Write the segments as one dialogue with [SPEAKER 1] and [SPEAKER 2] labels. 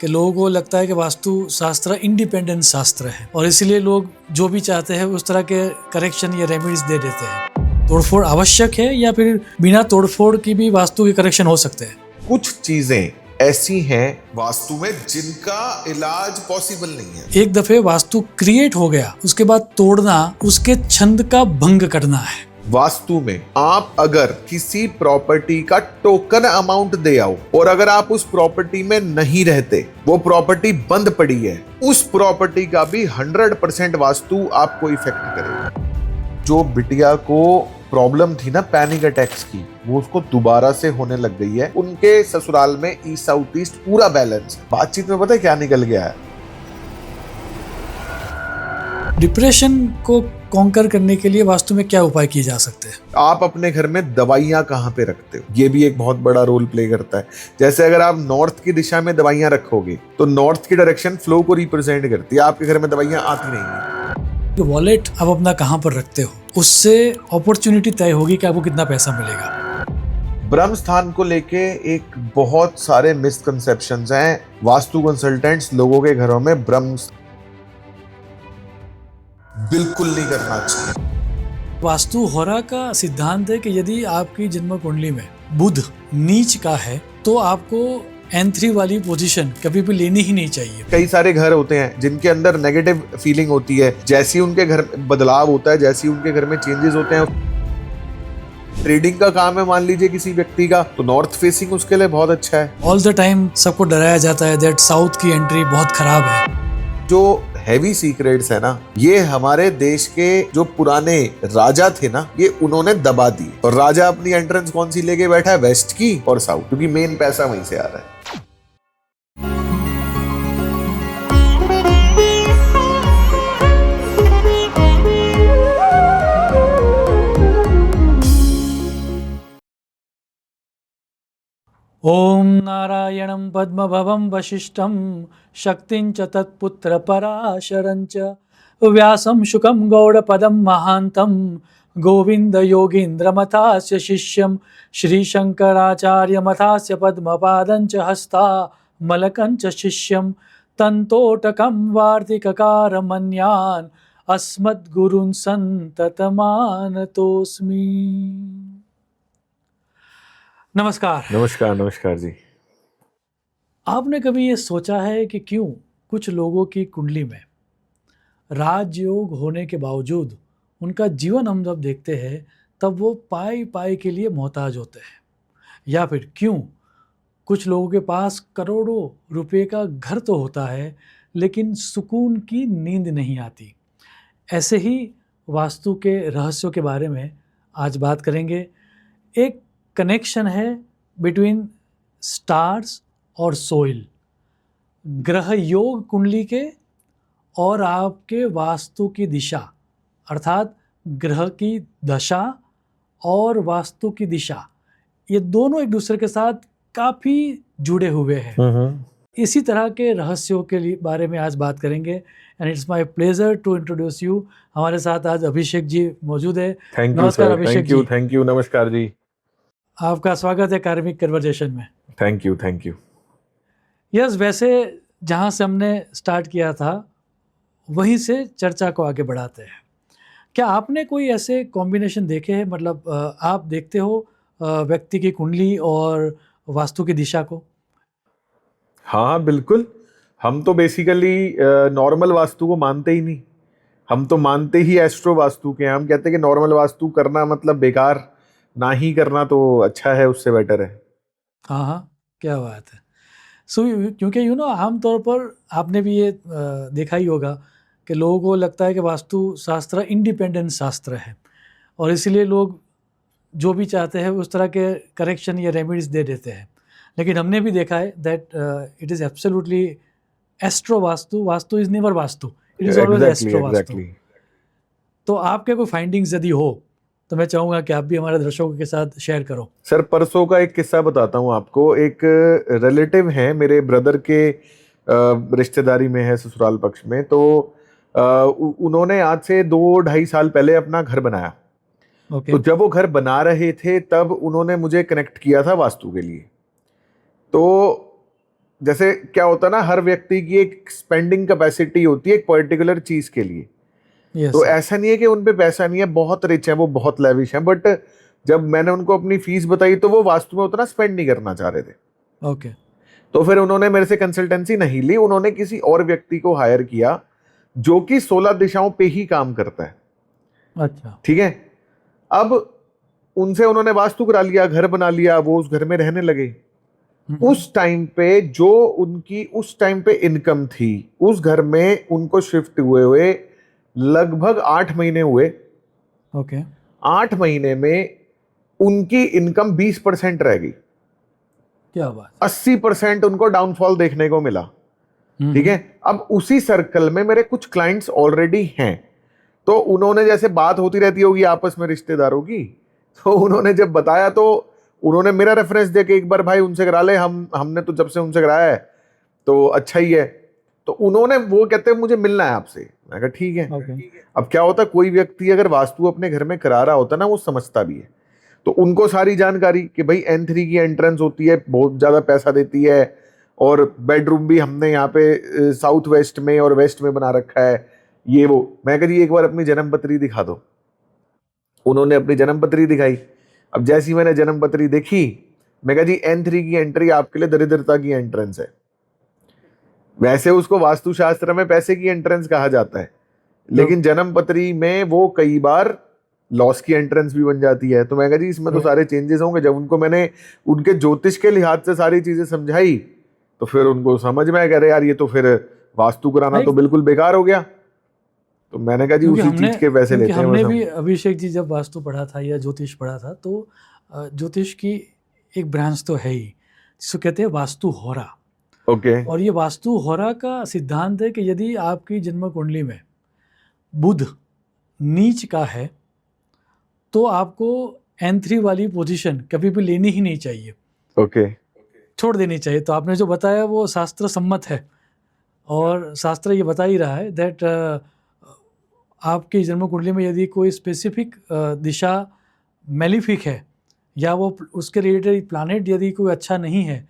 [SPEAKER 1] कि लोगों को लगता है कि वास्तु शास्त्र इंडिपेंडेंट शास्त्र है और इसलिए लोग जो भी चाहते हैं उस तरह के करेक्शन या रेमेडीज दे देते हैं। तोड़फोड़ आवश्यक है या फिर बिना तोड़फोड़ की भी वास्तु के करेक्शन हो सकते हैं?
[SPEAKER 2] कुछ चीजें ऐसी हैं वास्तु में जिनका इलाज पॉसिबल नहीं है।
[SPEAKER 1] एक दफे वास्तु क्रिएट हो गया, उसके बाद तोड़ना उसके छंद का भंग करना है।
[SPEAKER 2] वास्तु में आप अगर किसी प्रॉपर्टी का टोकन अमाउंट दे आओ और अगर आप उस प्रॉपर्टी में नहीं रहते, वो प्रॉपर्टी बंद पड़ी है, उस प्रॉपर्टी का भी 100% वास्तु आपको इफेक्ट करेगा। जो बिटिया को प्रॉब्लम थी ना पैनिक अटैक्स की, वो उसको दोबारा से होने लग गई है। उनके ससुराल में ईस्ट साउथ ईस्ट पूरा बैलेंस। बातचीत में पता है क्या निकल गया है?
[SPEAKER 1] डिप्रेशन को कॉन्कर करने के लिए वास्तु में क्या उपाय किए जा सकते हैं?
[SPEAKER 2] आप अपने घर में दवाइयां कहाँ पे रखते हो, ये भी एक बहुत बड़ा रोल प्ले करता है। जैसे अगर आप नॉर्थ की दिशा में दवाइयां रखोगे तो नॉर्थ की डायरेक्शन फ्लो को रिप्रेजेंट करती है, आपके घर में दवाइयां आती नहीं।
[SPEAKER 1] जो वॉलेट आप अपना कहाँ पर रखते हो, उससे अपॉर्चुनिटी तय होगी कि आपको कितना पैसा मिलेगा।
[SPEAKER 2] ब्रह्म स्थान को लेके एक बहुत सारे मिसकंसेप्शंस हैं। वास्तु कंसल्टेंट्स लोगों के घरों में ब्रह्म बिल्कुल नहीं करना चाहिए।
[SPEAKER 1] वास्तु होरा का सिद्धांत है कि यदि आपकी जन्म कुंडली में बुध नीच का है तो आपको N3 वाली पोजीशन कभी भी लेनी ही नहीं चाहिए।
[SPEAKER 2] कई सारे घर होते हैं जिनके अंदर नेगेटिव फीलिंग होती है, जैसे ही उनके घर में बदलाव होता है, जैसे ही उनके घर में चेंजेस होते हैं। ट्रेडिंग का काम है मान लीजिए किसी व्यक्ति का, तो नॉर्थ फेसिंग उसके लिए बहुत अच्छा है।
[SPEAKER 1] ऑल द टाइम सबको डराया जाता है दैट साउथ की एंट्री बहुत खराब है।
[SPEAKER 2] जो हैवी सीक्रेट्स है ना, ये हमारे देश के जो पुराने राजा थे ना, ये उन्होंने दबा दी। और राजा अपनी एंट्रेंस कौन सी लेके बैठा है? वेस्ट की और साउथ, क्योंकि मेन पैसा वहीं से आ रहा है।
[SPEAKER 1] ओम नारायणं पद्मभवं वशिष्ठं शक्तिं च तत्पुत्र पराशरं च व्यासं शुकं गौडपदं महान्तं गोविंद योगीन्द्रमथास्य शिष्यं श्रीशंकराचार्यमथास्य पद्मपादं च हस्तामलकं च शिष्यं तन्तोटकं वार्तिककारमन्यान् अस्मद्गुरून् सन्ततमानतोऽस्मि। नमस्कार।
[SPEAKER 2] नमस्कार। नमस्कार जी।
[SPEAKER 1] आपने कभी ये सोचा है कि क्यों कुछ लोगों की कुंडली में राजयोग होने के बावजूद उनका जीवन हम जब देखते हैं तब वो पाई पाई के लिए मोहताज होते हैं, या फिर क्यों कुछ लोगों के पास करोड़ों रुपए का घर तो होता है लेकिन सुकून की नींद नहीं आती। ऐसे ही वास्तु के रहस्यों के बारे में आज बात करेंगे। एक कनेक्शन है बिटवीन स्टार्स और सोइल, ग्रह योग कुंडली के और आपके वास्तु की दिशा, अर्थात ग्रह की दशा और वास्तु की दिशा, ये दोनों एक दूसरे के साथ काफ़ी जुड़े हुए हैं। इसी तरह के रहस्यों के बारे में आज बात करेंगे and it's my pleasure to introduce you. हमारे साथ आज अभिषेक जी मौजूद है।
[SPEAKER 2] नमस्कार अभिषेक जी। Thank you. नमस्कार जी।
[SPEAKER 1] आपका स्वागत है कार्मिक कन्वर्जेशन में।
[SPEAKER 2] Thank you.
[SPEAKER 1] यस, वैसे जहाँ से हमने स्टार्ट किया था वहीं से चर्चा को आगे बढ़ाते हैं। क्या आपने कोई ऐसे कॉम्बिनेशन देखे हैं, मतलब आप देखते हो व्यक्ति की कुंडली और वास्तु की दिशा को?
[SPEAKER 2] हाँ बिल्कुल। हम तो बेसिकली नॉर्मल वास्तु को मानते ही नहीं, हम तो मानते ही एस्ट्रो वास्तु के। हम कहते हैं कि नॉर्मल वास्तु करना मतलब बेकार, ना ही करना तो अच्छा है, उससे बेटर है।
[SPEAKER 1] हाँ, क्या बात है। क्योंकि आमतौर पर आपने भी ये देखा ही होगा कि लोगों को लगता है कि वास्तु शास्त्र इंडिपेंडेंट शास्त्र है और इसलिए लोग जो भी चाहते हैं उस तरह के करेक्शन या रेमेडीज दे देते हैं। लेकिन हमने भी देखा है that it is absolutely astro vastu. Vastu is never vastu, it is always astro vastu. तो आपके कोई फाइंडिंग्स यदि हो तो मैं चाहूँगा कि आप भी हमारे दर्शकों के साथ शेयर करो।
[SPEAKER 2] सर, परसों का एक किस्सा बताता हूँ आपको। एक रिलेटिव है मेरे ब्रदर के, रिश्तेदारी में है ससुराल पक्ष में। तो उन्होंने आज से 2-2.5 साल पहले अपना घर बनाया। तो जब वो घर बना रहे थे तब उन्होंने मुझे कनेक्ट किया था वास्तु के लिए। तो जैसे क्या होता है ना, हर व्यक्ति की एक स्पेंडिंग कैपेसिटी होती है एक पर्टिकुलर चीज के लिए।
[SPEAKER 1] यस
[SPEAKER 2] तो
[SPEAKER 1] सर।
[SPEAKER 2] ऐसा नहीं है कि उन पे पैसा नहीं है, बहुत रिच है वो, बहुत लेविश है, बट जब मैंने उनको अपनी फीस बताई तो वो वास्तव में उतना स्पेंड नहीं करना चाह रहे थे।
[SPEAKER 1] ओके।
[SPEAKER 2] तो फिर उन्होंने मेरे से कंसल्टेंसी नहीं ली, उन्होंने किसी और व्यक्ति को हायर किया जो कि 16 दिशाओं पे ही काम करता है।
[SPEAKER 1] अच्छा।
[SPEAKER 2] ठीक है, अब उनसे उन्होंने वास्तु करा लिया, घर बना लिया, वो उस घर में रहने लगे। उस टाइम पे जो उनकी उस टाइम पे इनकम थी, उस घर में उनको शिफ्ट हुए हुए लगभग 8 महीने हुए।
[SPEAKER 1] ओके।
[SPEAKER 2] 8 महीने में उनकी इनकम 20% रह गई,
[SPEAKER 1] क्या बात।
[SPEAKER 2] 80% उनको डाउनफॉल देखने को मिला। ठीक है, अब उसी सर्कल में मेरे कुछ क्लाइंट्स ऑलरेडी हैं, तो उन्होंने, जैसे बात होती रहती होगी आपस में रिश्तेदारों की, तो उन्होंने जब बताया तो उन्होंने मेरा रेफरेंस दे के एक बार भाई उनसे करा ले, हमने तो जब से उनसे कराया है तो अच्छा ही है। तो उन्होंने, वो कहते हैं मुझे मिलना है आपसे। मैं कहा ठीक है।
[SPEAKER 1] ओके।
[SPEAKER 2] अब क्या होता है, कोई व्यक्ति अगर वास्तु अपने घर में करा रहा होता ना, वो समझता भी है, तो उनको सारी जानकारी कि भाई N3 की एंट्रेंस होती है, बहुत ज्यादा पैसा देती है, और बेडरूम भी हमने यहाँ पे साउथ वेस्ट में और वेस्ट में बना रखा है, ये वो। मैं कह जी एक बार अपनी जन्म पत्री दिखा दो। उन्होंने अपनी जन्म पत्री दिखाई। अब जैसी मैंने जन्म पत्री देखी, मैं कहा जी N3 की एंट्री आपके लिए दरिद्रता की एंट्रेंस है। वैसे उसको वास्तुशास्त्र में पैसे की एंट्रेंस कहा जाता है, लेकिन जन्म पत्री में वो कई बार लॉस की एंट्रेंस भी बन जाती है। तो मैं कहा जी इसमें तो सारे चेंजेस होंगे। जब उनको मैंने उनके ज्योतिष के लिहाज से सारी चीजें समझाई, तो फिर उनको समझ में आया, कह रहे यार ये तो फिर वास्तु कराना तो बिल्कुल बेकार हो गया। तो मैंने कहा जी उसी चीज के पैसे लेते हैं।
[SPEAKER 1] हमने भी अभिषेक जी जब वास्तु पढ़ा था या ज्योतिष पढ़ा था, तो ज्योतिष की एक ब्रांच तो है ही जिसको कहते हैं वास्तु होरा।
[SPEAKER 2] ओके।
[SPEAKER 1] और ये वास्तु होरा का सिद्धांत है कि यदि आपकी जन्म कुंडली में बुध नीच का है तो आपको N3 वाली पोजीशन कभी भी लेनी ही नहीं चाहिए।
[SPEAKER 2] ओके।
[SPEAKER 1] छोड़ देनी चाहिए। तो आपने जो बताया वो शास्त्र सम्मत है, और शास्त्र ये बता ही रहा है दैट आपकी जन्म कुंडली में यदि कोई स्पेसिफिक दिशा मेलिफिक है या वो उसके रिलेटेड प्लानेट यदि कोई अच्छा नहीं है,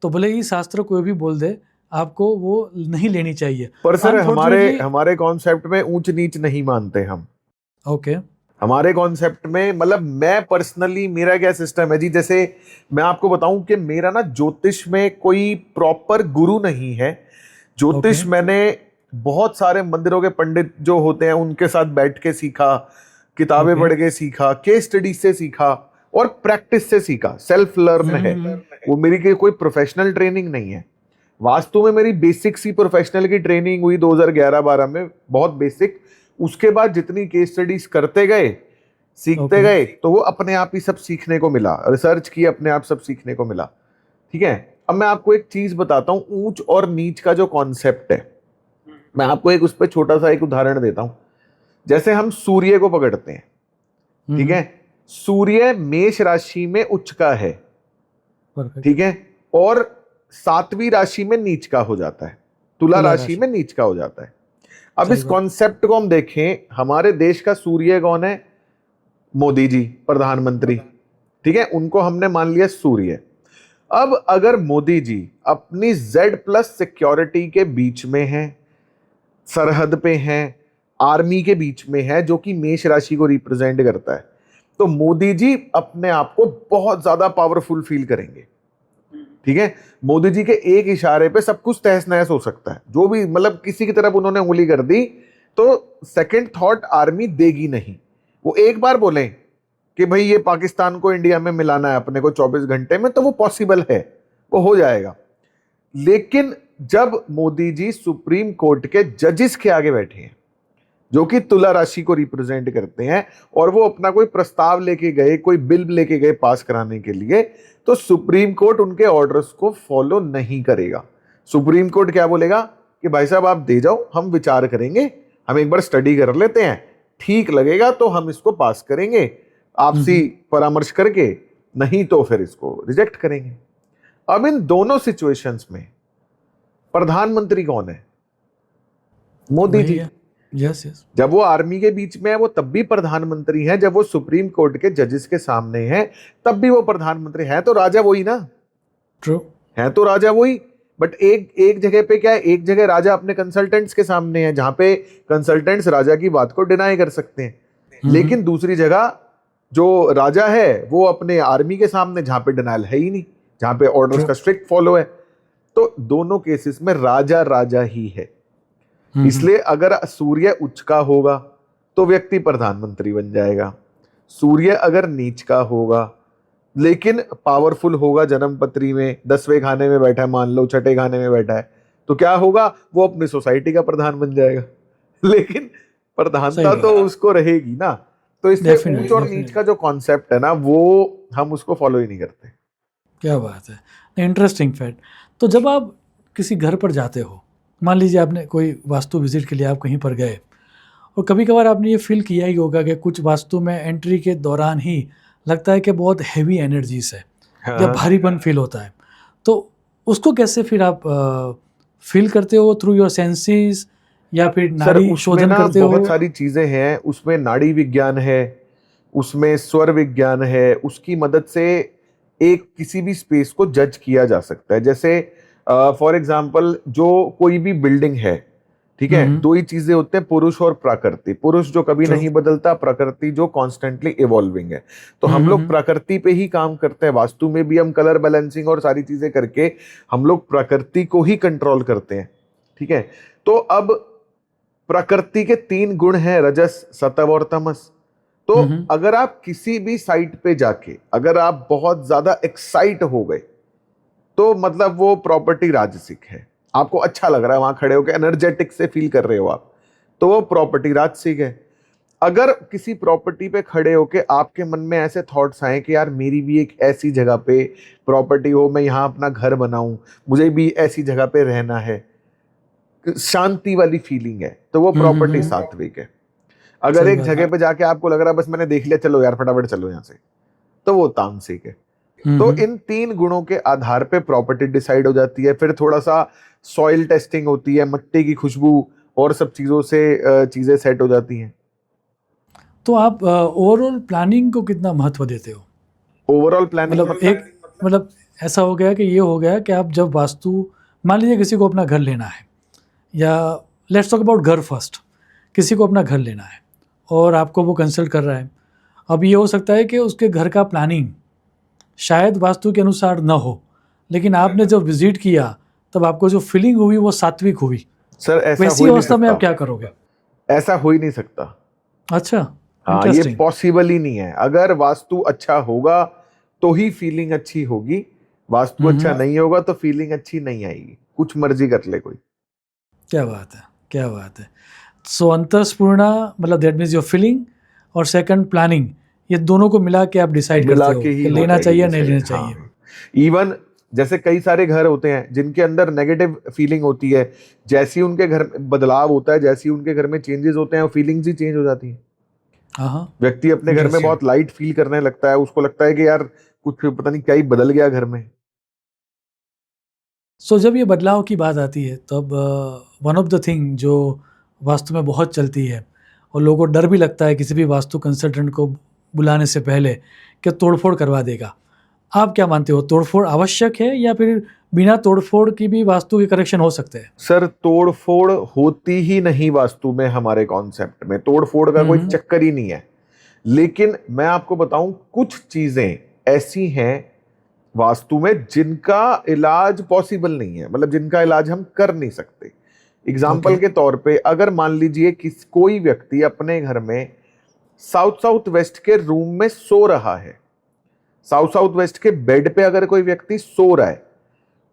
[SPEAKER 1] तो भले ही शास्त्र कोई भी बोल दे, आपको वो नहीं लेनी चाहिए।
[SPEAKER 2] पर सर हमारे कॉन्सेप्ट में ऊंच नीच नहीं मानते हम।
[SPEAKER 1] ओके।
[SPEAKER 2] हमारे कॉन्सेप्ट में, मतलब मैं पर्सनली, मेरा क्या सिस्टम है जी, जैसे मैं आपको बताऊं कि मेरा ना ज्योतिष में कोई प्रॉपर गुरु नहीं है। ज्योतिष मैंने बहुत सारे मंदिरों के पंडित जो होते हैं उनके साथ बैठ के सीखा, किताबें पढ़ के सीखा, केस स्टडी से सीखा और प्रैक्टिस से सीखा। सेल्फ लर्न है वो, मेरी कोई प्रोफेशनल ट्रेनिंग नहीं है। वास्तु में मेरी बेसिक सी प्रोफेशनल की ट्रेनिंग हुई 2011-12 में, बहुत बेसिक। उसके बाद जितनी केस स्टडीज करते गए, सीखते गए, तो वो अपने आप ही सब सीखने को मिला, रिसर्च की, अपने आप सब सीखने को मिला। ठीक है, अब मैं आपको एक चीज बताता हूं, ऊंच और नीच का जो कॉन्सेप्ट है, मैं आपको एक उस पर छोटा सा एक उदाहरण देता हूं। जैसे हम सूर्य को पकड़ते हैं, ठीक है, सूर्य मेष राशि में उच्च का है, ठीक है, और 7वीं राशि में नीच का हो जाता है, तुला राशि में नीच का हो जाता है। अब इस कॉन्सेप्ट को हम देखें, हमारे देश का सूर्य कौन है? मोदी जी, प्रधानमंत्री। ठीक है, उनको हमने मान लिया सूर्य। अब अगर मोदी जी अपनी Z+ सिक्योरिटी के बीच में हैं, सरहद पे हैं, आर्मी के बीच में है, जो कि मेष राशि को रिप्रेजेंट करता है, तो मोदी जी अपने आप को बहुत ज्यादा पावरफुल फील करेंगे। ठीक है, मोदी जी के एक इशारे पे सब कुछ तहस नहस हो सकता है। जो भी, मतलब किसी की तरफ उन्होंने उंगली कर दी तो सेकंड थॉट आर्मी देगी नहीं। वो एक बार बोलें कि भाई ये पाकिस्तान को इंडिया में मिलाना है अपने को 24 घंटे में, तो वो पॉसिबल है, वो हो जाएगा। लेकिन जब मोदी जी सुप्रीम कोर्ट के जजेस के आगे बैठे हैं, जो कि तुला राशि को रिप्रेजेंट करते हैं, और वो अपना कोई प्रस्ताव लेके गए, कोई बिल लेके गए पास कराने के लिए, तो सुप्रीम कोर्ट उनके ऑर्डर्स को फॉलो नहीं करेगा। सुप्रीम कोर्ट क्या बोलेगा कि भाई साहब आप दे जाओ, हम विचार करेंगे, हम एक बार स्टडी कर लेते हैं, ठीक लगेगा तो हम इसको पास करेंगे आपसी परामर्श करके, नहीं तो फिर इसको रिजेक्ट करेंगे। अब इन दोनों सिचुएशंस में प्रधानमंत्री कौन है? मोदी जी।
[SPEAKER 1] Yes yes.
[SPEAKER 2] जब वो आर्मी के बीच में है वो तब भी प्रधानमंत्री है, जब वो सुप्रीम कोर्ट के जजेस के सामने है तब भी वो प्रधानमंत्री है। तो राजा वही ना,
[SPEAKER 1] ट्रू
[SPEAKER 2] है तो राजा वही, बट एक एक जगह पे क्या है, एक जगह राजा अपने कंसल्टेंट्स के सामने है जहां पे कंसल्टेंट्स राजा की बात को डिनाई कर सकते हैं, लेकिन दूसरी जगह जो राजा है वो अपने आर्मी के सामने जहां पे डिनाइल है ही नहीं, जहां पे ऑर्डर्स का स्ट्रिक्ट फॉलो है। तो दोनों केसेस में राजा राजा ही है। इसलिए अगर सूर्य उच्च का होगा तो व्यक्ति प्रधानमंत्री बन जाएगा, सूर्य अगर नीच का होगा लेकिन पावरफुल होगा, जन्मपत्री में 10वें खाने में बैठा है, मान लो 6ठे खाने में बैठा है, तो क्या होगा, वो अपनी सोसाइटी का प्रधान बन जाएगा। लेकिन प्रधानता तो उसको रहेगी ना। तो इसलिए ऊंच और नीच का जो कॉन्सेप्ट है ना, वो हम उसको फॉलो ही नहीं करते।
[SPEAKER 1] क्या बात है, इंटरेस्टिंग फैक्ट। तो जब आप किसी घर पर जाते हो, मान लीजिए आपने कोई वास्तु विजिट के लिए आप कहीं पर गए, और कभी कभार आपने ये फील किया ही होगा कि कुछ वास्तु में एंट्री के दौरान ही लगता है कि बहुत हैवी एनर्जीज है या भारीपन फील होता है, तो उसको कैसे फिर आप फील करते हो, थ्रू योर सेंसेस या फिर नाड़ी शोधन करते हो?
[SPEAKER 2] बहुत सारी चीजें हैं उसमें, नाड़ी विज्ञान है, उसमें स्वर विज्ञान है, उसकी मदद से एक किसी भी स्पेस को जज किया जा सकता है। जैसे फॉर एग्जांपल जो कोई भी बिल्डिंग है, ठीक है, दो ही चीजें होते हैं, पुरुष और प्रकृति। पुरुष जो कभी नहीं बदलता, प्रकृति जो कॉन्स्टेंटली इवॉल्विंग है। तो हम लोग प्रकृति पे ही काम करते हैं। वास्तु में भी हम कलर बैलेंसिंग और सारी चीजें करके हम लोग प्रकृति को ही कंट्रोल करते हैं, ठीक है। तो अब प्रकृति के 3 गुण हैं, रजस, सत्व और तमस। तो अगर आप किसी भी साइट पे जाके अगर आप बहुत ज्यादा एक्साइट हो गए तो मतलब वो प्रॉपर्टी राजसिक है। आपको अच्छा लग रहा है वहां खड़े होकर, एनर्जेटिक से फील कर रहे हो आप, तो वो प्रॉपर्टी राजसिक है। अगर किसी प्रॉपर्टी पे खड़े होके आपके मन में ऐसे थॉट्स आए कि यार मेरी भी एक ऐसी जगह पे प्रॉपर्टी हो, मैं यहाँ अपना घर बनाऊं, मुझे भी ऐसी जगह पे रहना है, शांति वाली फीलिंग है, तो वो प्रॉपर्टी सात्विक है। अगर एक जगह पे जाके आपको लग रहा है बस मैंने देख लिया, चलो यार फटाफट चलो यहाँ से, तो वो तामसिक है। तो इन 3 गुणों के आधार पे प्रॉपर्टी डिसाइड हो जाती है। फिर थोड़ा सा सॉइल टेस्टिंग होती है, मिट्टी की खुशबू और सब चीजों से चीजें सेट हो जाती हैं।
[SPEAKER 1] तो आप ओवरऑल प्लानिंग को कितना महत्व देते हो?
[SPEAKER 2] ओवरऑल प्लानिंग
[SPEAKER 1] मतलब ऐसा हो गया कि ये हो गया कि आप जब वास्तु, मान लीजिए किसी को अपना घर लेना है, या लेट्स टॉक अबाउट घर फर्स्ट, किसी को अपना घर लेना है और आपको वो कंसल्ट कर रहा है। अब ये हो सकता है कि उसके घर का प्लानिंग शायद वास्तु के अनुसार न हो, लेकिन आपने जब विजिट किया तब आपको जो फीलिंग हुई वो सात्विक हुई।
[SPEAKER 2] सर ऐसा
[SPEAKER 1] वैसी अवस्था में आप क्या करोगे?
[SPEAKER 2] ऐसा हो ही नहीं सकता।
[SPEAKER 1] अच्छा,
[SPEAKER 2] हाँ, ये पॉसिबल ही नहीं है। अगर वास्तु अच्छा होगा तो ही फीलिंग अच्छी होगी, वास्तु अच्छा नहीं होगा तो फीलिंग अच्छी नहीं आएगी, कुछ मर्जी कर ले कोई।
[SPEAKER 1] क्या बात है, क्या बात है। सो अंतस्पूर्णा मतलब दैट मीन्स योर फीलिंग, और सेकंड प्लानिंग, ये दोनों को मिला के आप डिसाइड करते हो कि लेना चाहिए नहीं लेना चाहिए।
[SPEAKER 2] इवन जैसे कई सारे घर होते हैं जिनके अंदर नेगेटिव फीलिंग होती है, जैसे ही उनके घर में बदलाव होता है, जैसे ही उनके घर में चेंजेस होते हैं, वो फीलिंग्स ही चेंज हो जाती है। व्यक्ति अपने घर में बहुत लाइट फील करने लगता है, उसको लगता है कि यार कुछ पता नहीं क्या ही बदल गया घर में।
[SPEAKER 1] सो जब ये बदलाव की बात आती है तब वन ऑफ द थिंग जो वास्तु में बहुत चलती है और लोगों को डर भी लगता है किसी भी वास्तु कंसल्टेंट को बुलाने से पहले कि तोड़फोड़ करवा देगा। आप क्या मानते हो, तोड़फोड़ आवश्यक है या फिर बिना तोड़फोड़ की भी वास्तु के करेक्शन हो सकते हैं?
[SPEAKER 2] सर तोड़फोड़ होती ही नहीं वास्तु में, हमारे कॉन्सेप्ट में तोड़फोड़ का कोई चक्कर ही नहीं है। लेकिन मैं आपको बताऊं, कुछ चीजें ऐसी हैं वास्तु में जिनका इलाज पॉसिबल नहीं है, मतलब जिनका इलाज हम कर नहीं सकते। एग्जाम्पल के तौर पे अगर मान लीजिए कि कोई व्यक्ति अपने घर में साउथ वेस्ट के रूम में सो रहा है, साउथ वेस्ट के बेड पे अगर कोई व्यक्ति सो रहा है,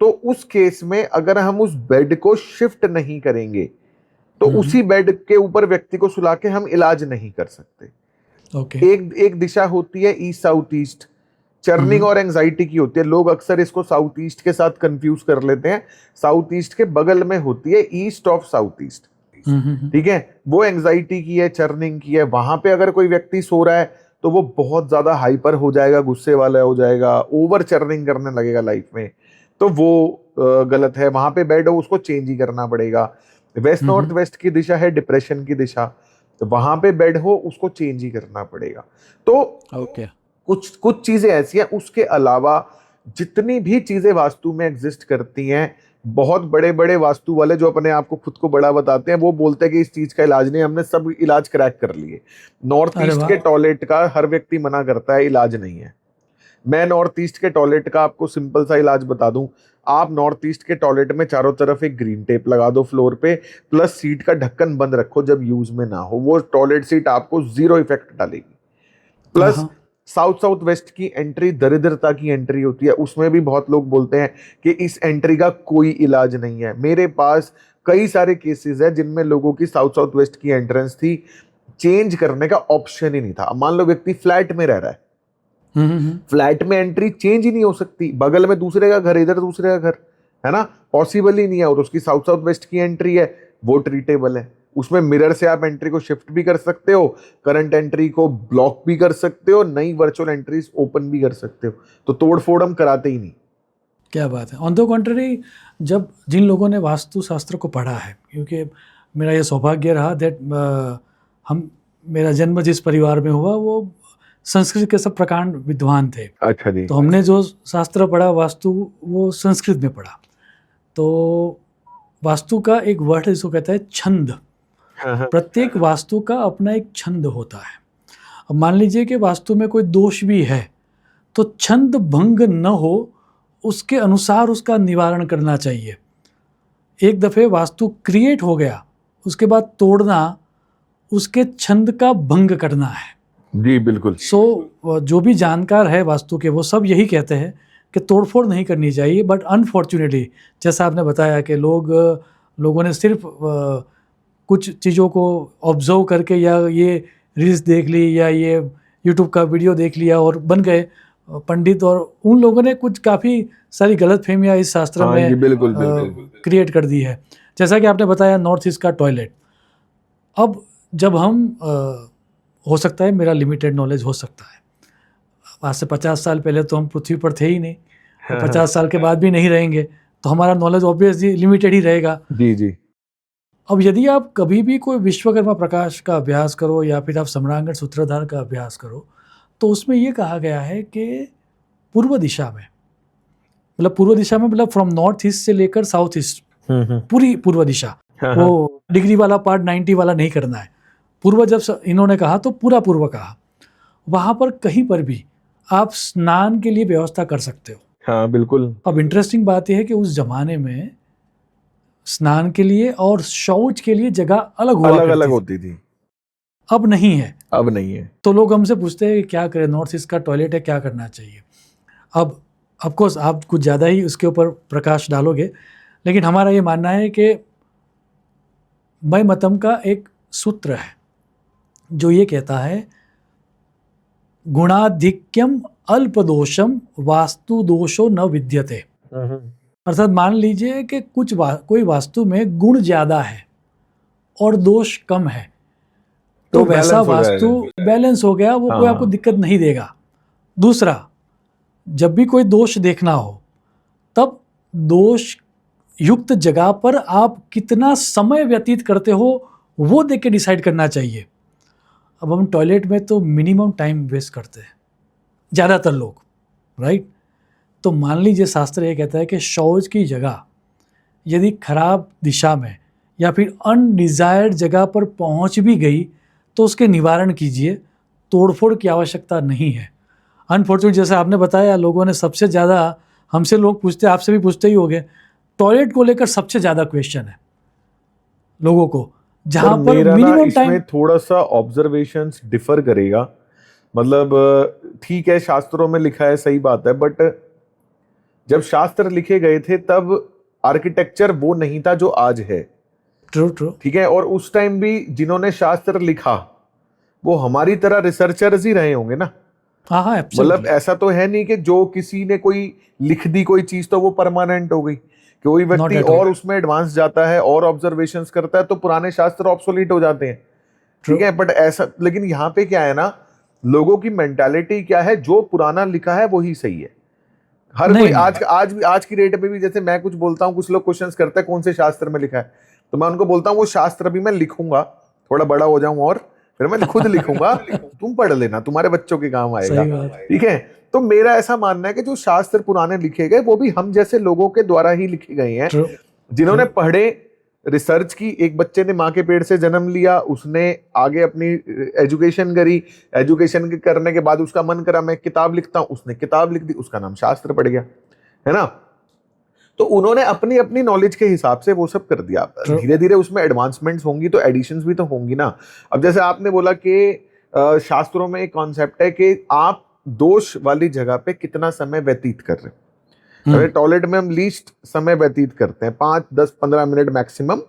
[SPEAKER 2] तो उस केस में अगर हम उस बेड को शिफ्ट नहीं करेंगे तो उसी बेड के ऊपर व्यक्ति को सुला के हम इलाज नहीं कर सकते। एक दिशा होती है ईस्ट साउथ ईस्ट, चर्निंग और एंजाइटी की होती है। लोग अक्सर इसको साउथ ईस्ट के साथ कंफ्यूज कर लेते हैं। साउथ ईस्ट के बगल में होती है ईस्ट ऑफ साउथ ईस्ट, ठीक है, वो एंजाइटी की है, चर्निंग की है। वहां पे अगर कोई व्यक्ति सो रहा है तो वो बहुत ज्यादा हाइपर हो जाएगा, गुस्से वाला हो जाएगा, ओवर चर्निंग करने लगेगा लाइफ में, तो वो गलत है। वहां पे बेड हो उसको चेंज ही करना पड़ेगा। वेस्ट नॉर्थ वेस्ट की दिशा है डिप्रेशन की दिशा, तो वहां पे बेड हो उसको चेंज ही करना पड़ेगा। तो कुछ चीजें ऐसी हैं। उसके अलावा जितनी भी चीजें वास्तु में एग्जिस्ट करती हैं बहुत बड़े बड़े वास्तु वाले जो अपने आप को खुद को बड़ा बताते हैं, वो बोलते हैं कि इस चीज का इलाज नहीं, हमने सब इलाज क्रैक कर लिए। नॉर्थ
[SPEAKER 1] अरे
[SPEAKER 2] ईस्ट
[SPEAKER 1] वाह।
[SPEAKER 2] के टॉयलेट का हर व्यक्ति मना करता है, इलाज नहीं है। मैं नॉर्थ ईस्ट के टॉयलेट का आपको सिंपल सा इलाज बता दूं। आप नॉर्थ ईस्ट के टॉयलेट में चारों तरफ एक ग्रीन टेप लगा दो फ्लोर पे, प्लस सीट का ढक्कन बंद रखो जब यूज में ना हो, वो टॉयलेट सीट आपको जीरो इफेक्ट डालेगी। प्लस
[SPEAKER 1] हाँ
[SPEAKER 2] साउथ साउथ वेस्ट की एंट्री दरिद्रता की एंट्री होती है, उसमें भी बहुत लोग बोलते हैं कि इस एंट्री का कोई इलाज नहीं है। मेरे पास कई सारे केसेस है जिनमें लोगों की साउथ साउथ वेस्ट की एंट्रेंस थी, चेंज करने का ऑप्शन ही नहीं था। अब मान लो व्यक्ति फ्लैट में रह रहा है, फ्लैट में एंट्री चेंज ही नहीं हो सकती, बगल में दूसरे का घर, इधर दूसरे का घर, है ना, पॉसिबल ही नहीं है। और उसकी साउथ साउथ वेस्ट की एंट्री है, वो ट्रीटेबल है। उसमें मिरर से आप एंट्री को शिफ्ट भी कर सकते हो, करंट एंट्री को ब्लॉक भी कर सकते हो, नई वर्चुअल एंट्रीज ओपन भी कर सकते हो। तो तोड़ फोड़ हम कराते ही नहीं।
[SPEAKER 1] क्या बात है। ऑन द कॉन्ट्ररी, जब जिन लोगों ने वास्तुशास्त्र को पढ़ा है, क्योंकि मेरा ये सौभाग्य रहा दैट मेरा जन्म जिस परिवार में हुआ वो संस्कृत के सब प्रकांड विद्वान थे।
[SPEAKER 2] अच्छा जी।
[SPEAKER 1] तो हमने जो शास्त्र पढ़ा वास्तु, वो संस्कृत में पढ़ा। तो वास्तु का एक वर्ड है जिसको कहता है छंद। प्रत्येक वास्तु का अपना एक छंद होता है। अब मान लीजिए कि वास्तु में कोई दोष भी है, तो छंद भंग न हो उसके अनुसार उसका निवारण करना चाहिए। एक दफ़े वास्तु क्रिएट हो गया, उसके बाद तोड़ना उसके छंद का भंग करना है।
[SPEAKER 2] जी बिल्कुल।
[SPEAKER 1] जो भी जानकार है वास्तु के, वो सब यही कहते हैं कि तोड़फोड़ नहीं करनी चाहिए। बट अनफॉर्चुनेटली, जैसा आपने बताया कि लोगों ने सिर्फ कुछ चीज़ों को ऑब्जर्व करके, या ये रील्स देख ली, या ये यूट्यूब का वीडियो देख लिया और बन गए पंडित, और उन लोगों ने कुछ काफ़ी सारी गलतफहमियां इस शास्त्र में
[SPEAKER 2] बिल्कुल
[SPEAKER 1] क्रिएट कर दी है। जैसा कि आपने बताया नॉर्थ ईस्ट का टॉयलेट। अब जब हम हो सकता है मेरा लिमिटेड नॉलेज हो सकता है, आज से 50 साल पहले तो हम पृथ्वी पर थे ही नहीं, 50 साल के बाद भी नहीं रहेंगे, तो हमारा नॉलेज ऑब्वियसली लिमिटेड ही रहेगा।
[SPEAKER 2] जी जी।
[SPEAKER 1] अब यदि आप कभी भी कोई विश्वकर्मा प्रकाश का अभ्यास करो, या फिर आप सम्रांगण सूत्रधार का अभ्यास करो, तो उसमें ये कहा गया है कि पूर्व दिशा में, मतलब फ्रॉम नॉर्थ ईस्ट से लेकर साउथ ईस्ट, पूरी पूर्व दिशा, वो डिग्री वाला पार्ट 90 वाला नहीं करना है। पूर्व जब इन्होंने कहा तो पूरा पूर्व कहा। वहाँ पर कहीं पर भी आप स्नान के लिए व्यवस्था कर सकते हो।
[SPEAKER 2] हाँ बिल्कुल।
[SPEAKER 1] अब इंटरेस्टिंग बात यह है कि उस जमाने में स्नान के लिए और शौच के लिए जगह अलग
[SPEAKER 2] अलग होती थी।
[SPEAKER 1] अब नहीं है।
[SPEAKER 2] अब नहीं है।
[SPEAKER 1] तो लोग हमसे पूछते हैं कि क्या करें, नॉर्थ ईस्ट का टॉयलेट है, क्या करना चाहिए। अब ऑफकोर्स आप कुछ ज़्यादा ही उसके ऊपर प्रकाश डालोगे, लेकिन हमारा ये मानना है कि मय मतम का एक सूत्र है जो ये कहता है, गुणाधिक्यम अल्पदोषम वास्तु दोषो न विद्यते। अर्थात मान लीजिए कि कोई वास्तु में गुण ज़्यादा है और दोष कम है, तो वैसा वास्तु बैलेंस हो गया, वो कोई आपको दिक्कत नहीं देगा। दूसरा, जब भी कोई दोष देखना हो, तब दोष युक्त जगह पर आप कितना समय व्यतीत करते हो वो देख के डिसाइड करना चाहिए। अब हम टॉयलेट में तो मिनिमम टाइम वेस्ट करते हैं ज़्यादातर लोग, राइट। तो मान लीजिए शास्त्र ये कहता है कि शौच की जगह यदि खराब दिशा में या फिर अनडिजायर्ड जगह पर पहुंच भी गई तो उसके निवारण कीजिए, तोड़फोड़ की आवश्यकता नहीं है। अनफॉर्चुनेट, जैसे आपने बताया, लोगों ने सबसे ज़्यादा हमसे लोग पूछते, आपसे भी पूछते ही होंगे, टॉयलेट को लेकर सबसे ज़्यादा क्वेश्चन है लोगों को, जहाँ पर मिनिमम टाइम।
[SPEAKER 2] थोड़ा सा ऑब्जर्वेशंस डिफर करेगा, मतलब ठीक है शास्त्रों में लिखा है, सही बात है, बट जब शास्त्र लिखे गए थे तब आर्किटेक्चर वो नहीं था जो आज है।
[SPEAKER 1] ट्रू।
[SPEAKER 2] ठीक है, और उस टाइम भी जिन्होंने शास्त्र लिखा वो हमारी तरह रिसर्चर्स ही रहे होंगे ना।
[SPEAKER 1] हाँ,
[SPEAKER 2] मतलब ऐसा तो है नहीं कि जो किसी ने कोई लिख दी कोई चीज तो वो परमानेंट हो गई। कोई व्यक्ति और उसमें एडवांस जाता है और ऑब्जर्वेशंस करता है तो पुराने शास्त्र ऑब्सोलीट हो जाते हैं। ठीक है, बट ऐसा, लेकिन यहाँ पे क्या है ना, लोगों की मेंटालिटी क्या है, जो पुराना लिखा है वही सही है। हर कोई आज की डेट में भी, जैसे मैं कुछ बोलता हूँ, कुछ लोग क्वेश्चंस करते हैं कौन से शास्त्र में लिखा है, तो मैं उनको बोलता हूँ वो शास्त्र भी मैं लिखूंगा, थोड़ा बड़ा हो जाऊं और फिर मैं खुद लिखूंगा, तुम पढ़ लेना, तुम्हारे बच्चों के काम आएगा। ठीक है, तो मेरा ऐसा मानना है कि जो शास्त्र पुराने लिखे गए वो भी हम जैसे लोगों के द्वारा ही लिखे गए हैं,
[SPEAKER 1] True.
[SPEAKER 2] जिन्होंने पढ़े, रिसर्च की। एक बच्चे ने माँ के पेट से जन्म लिया, उसने आगे अपनी एजुकेशन करी, एजुकेशन करने के बाद उसका मन करा मैं किताब लिखता हूं, उसने किताब लिख दी, उसका नाम शास्त्र पड़ गया, है ना। तो उन्होंने अपनी अपनी नॉलेज के हिसाब से वो सब कर दिया। धीरे धीरे उसमें एडवांसमेंट्स होंगी तो एडिशंस भी तो होंगी ना। अब जैसे आपने बोला कि शास्त्रों में एक कॉन्सेप्ट है कि आप दोष वाली जगह पे कितना समय व्यतीत कर रहे हैं। अरे टॉयलेट में हम लीस्ट समय व्यतीत करते हैं, 5, 10, 15 मिनट मैक्सिमम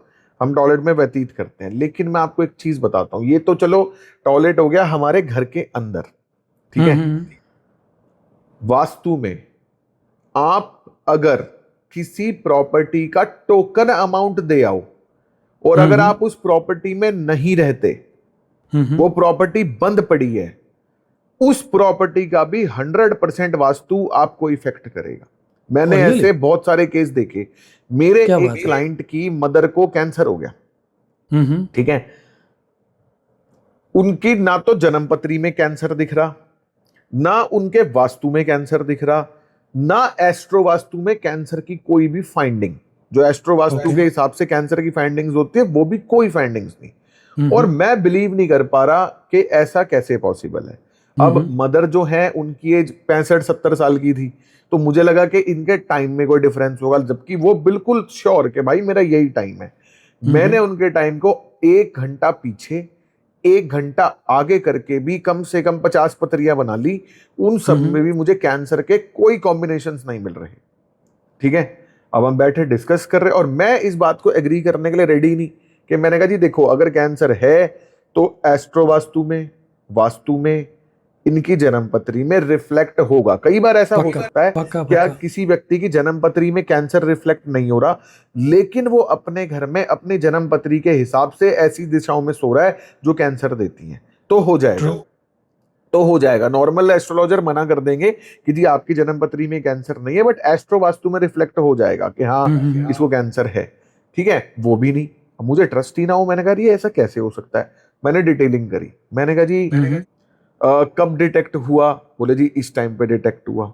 [SPEAKER 2] हम टॉयलेट में व्यतीत करते हैं। लेकिन मैं आपको एक चीज बताता हूं, ये तो चलो टॉयलेट हो गया हमारे घर के अंदर, ठीक है। वास्तु में आप अगर किसी प्रॉपर्टी का टोकन अमाउंट दे आओ और अगर आप उस प्रॉपर्टी में नहीं रहते, वो प्रॉपर्टी बंद पड़ी है, उस प्रॉपर्टी का भी 100% वास्तु आपको इफेक्ट करेगा। मैंने ऐसे बहुत सारे केस देखे। मेरे एक क्लाइंट की मदर को कैंसर हो गया, ठीक है। उनकी ना तो जन्मपत्री में कैंसर दिख रहा, ना उनके वास्तु में कैंसर दिख रहा, ना एस्ट्रो वास्तु में कैंसर की कोई भी फाइंडिंग। जो एस्ट्रो वास्तु के हिसाब से कैंसर की फाइंडिंग्स होती है वो भी कोई फाइंडिंग्स नहीं। और मैं बिलीव नहीं कर पा रहा कि ऐसा कैसे पॉसिबल है। अब मदर जो है उनकी एज 65-70 साल की थी, तो मुझे लगा कि इनके टाइम में कोई डिफरेंस होगा, जबकि वो बिल्कुल श्योर कि भाई मेरा यही टाइम है। मैंने उनके टाइम को 1 घंटा पीछे 1 घंटा आगे करके भी कम से कम 50 पथरियां बना ली। उन सब में भी मुझे कैंसर के कोई कॉम्बिनेशंस नहीं मिल रहे, ठीक है। अब हम बैठे डिस्कस कर रहे और मैं इस बात को एग्री करने के लिए रेडी नहीं कि मैंने कहा जी देखो अगर कैंसर है तो एस्ट्रो वास्तु में इनकी जन्मपत्री में रिफ्लेक्ट होगा। कई बार ऐसा हो सकता है क्या किसी व्यक्ति की जन्मपत्री में कैंसर रिफ्लेक्ट नहीं हो रहा, लेकिन वो अपने घर में अपनी जन्मपत्री के हिसाब से ऐसी दिशाओं में सो रहा है जो कैंसर देती हैं, तो हो जाएगा। नॉर्मल एस्ट्रोलॉजर मना कर देंगे कि जी आपकी जन्मपत्री में कैंसर नहीं है, बट एस्ट्रो वास्तु में रिफ्लेक्ट हो जाएगा कि हाँ इसको कैंसर है, ठीक है। वो भी नहीं, मुझे ट्रस्ट ही ना हो। मैंने कहा ये ऐसा कैसे हो सकता है। मैंने डिटेलिंग करी, मैंने कहा जी कब डिटेक्ट हुआ? बोले जी इस टाइम पे डिटेक्ट हुआ।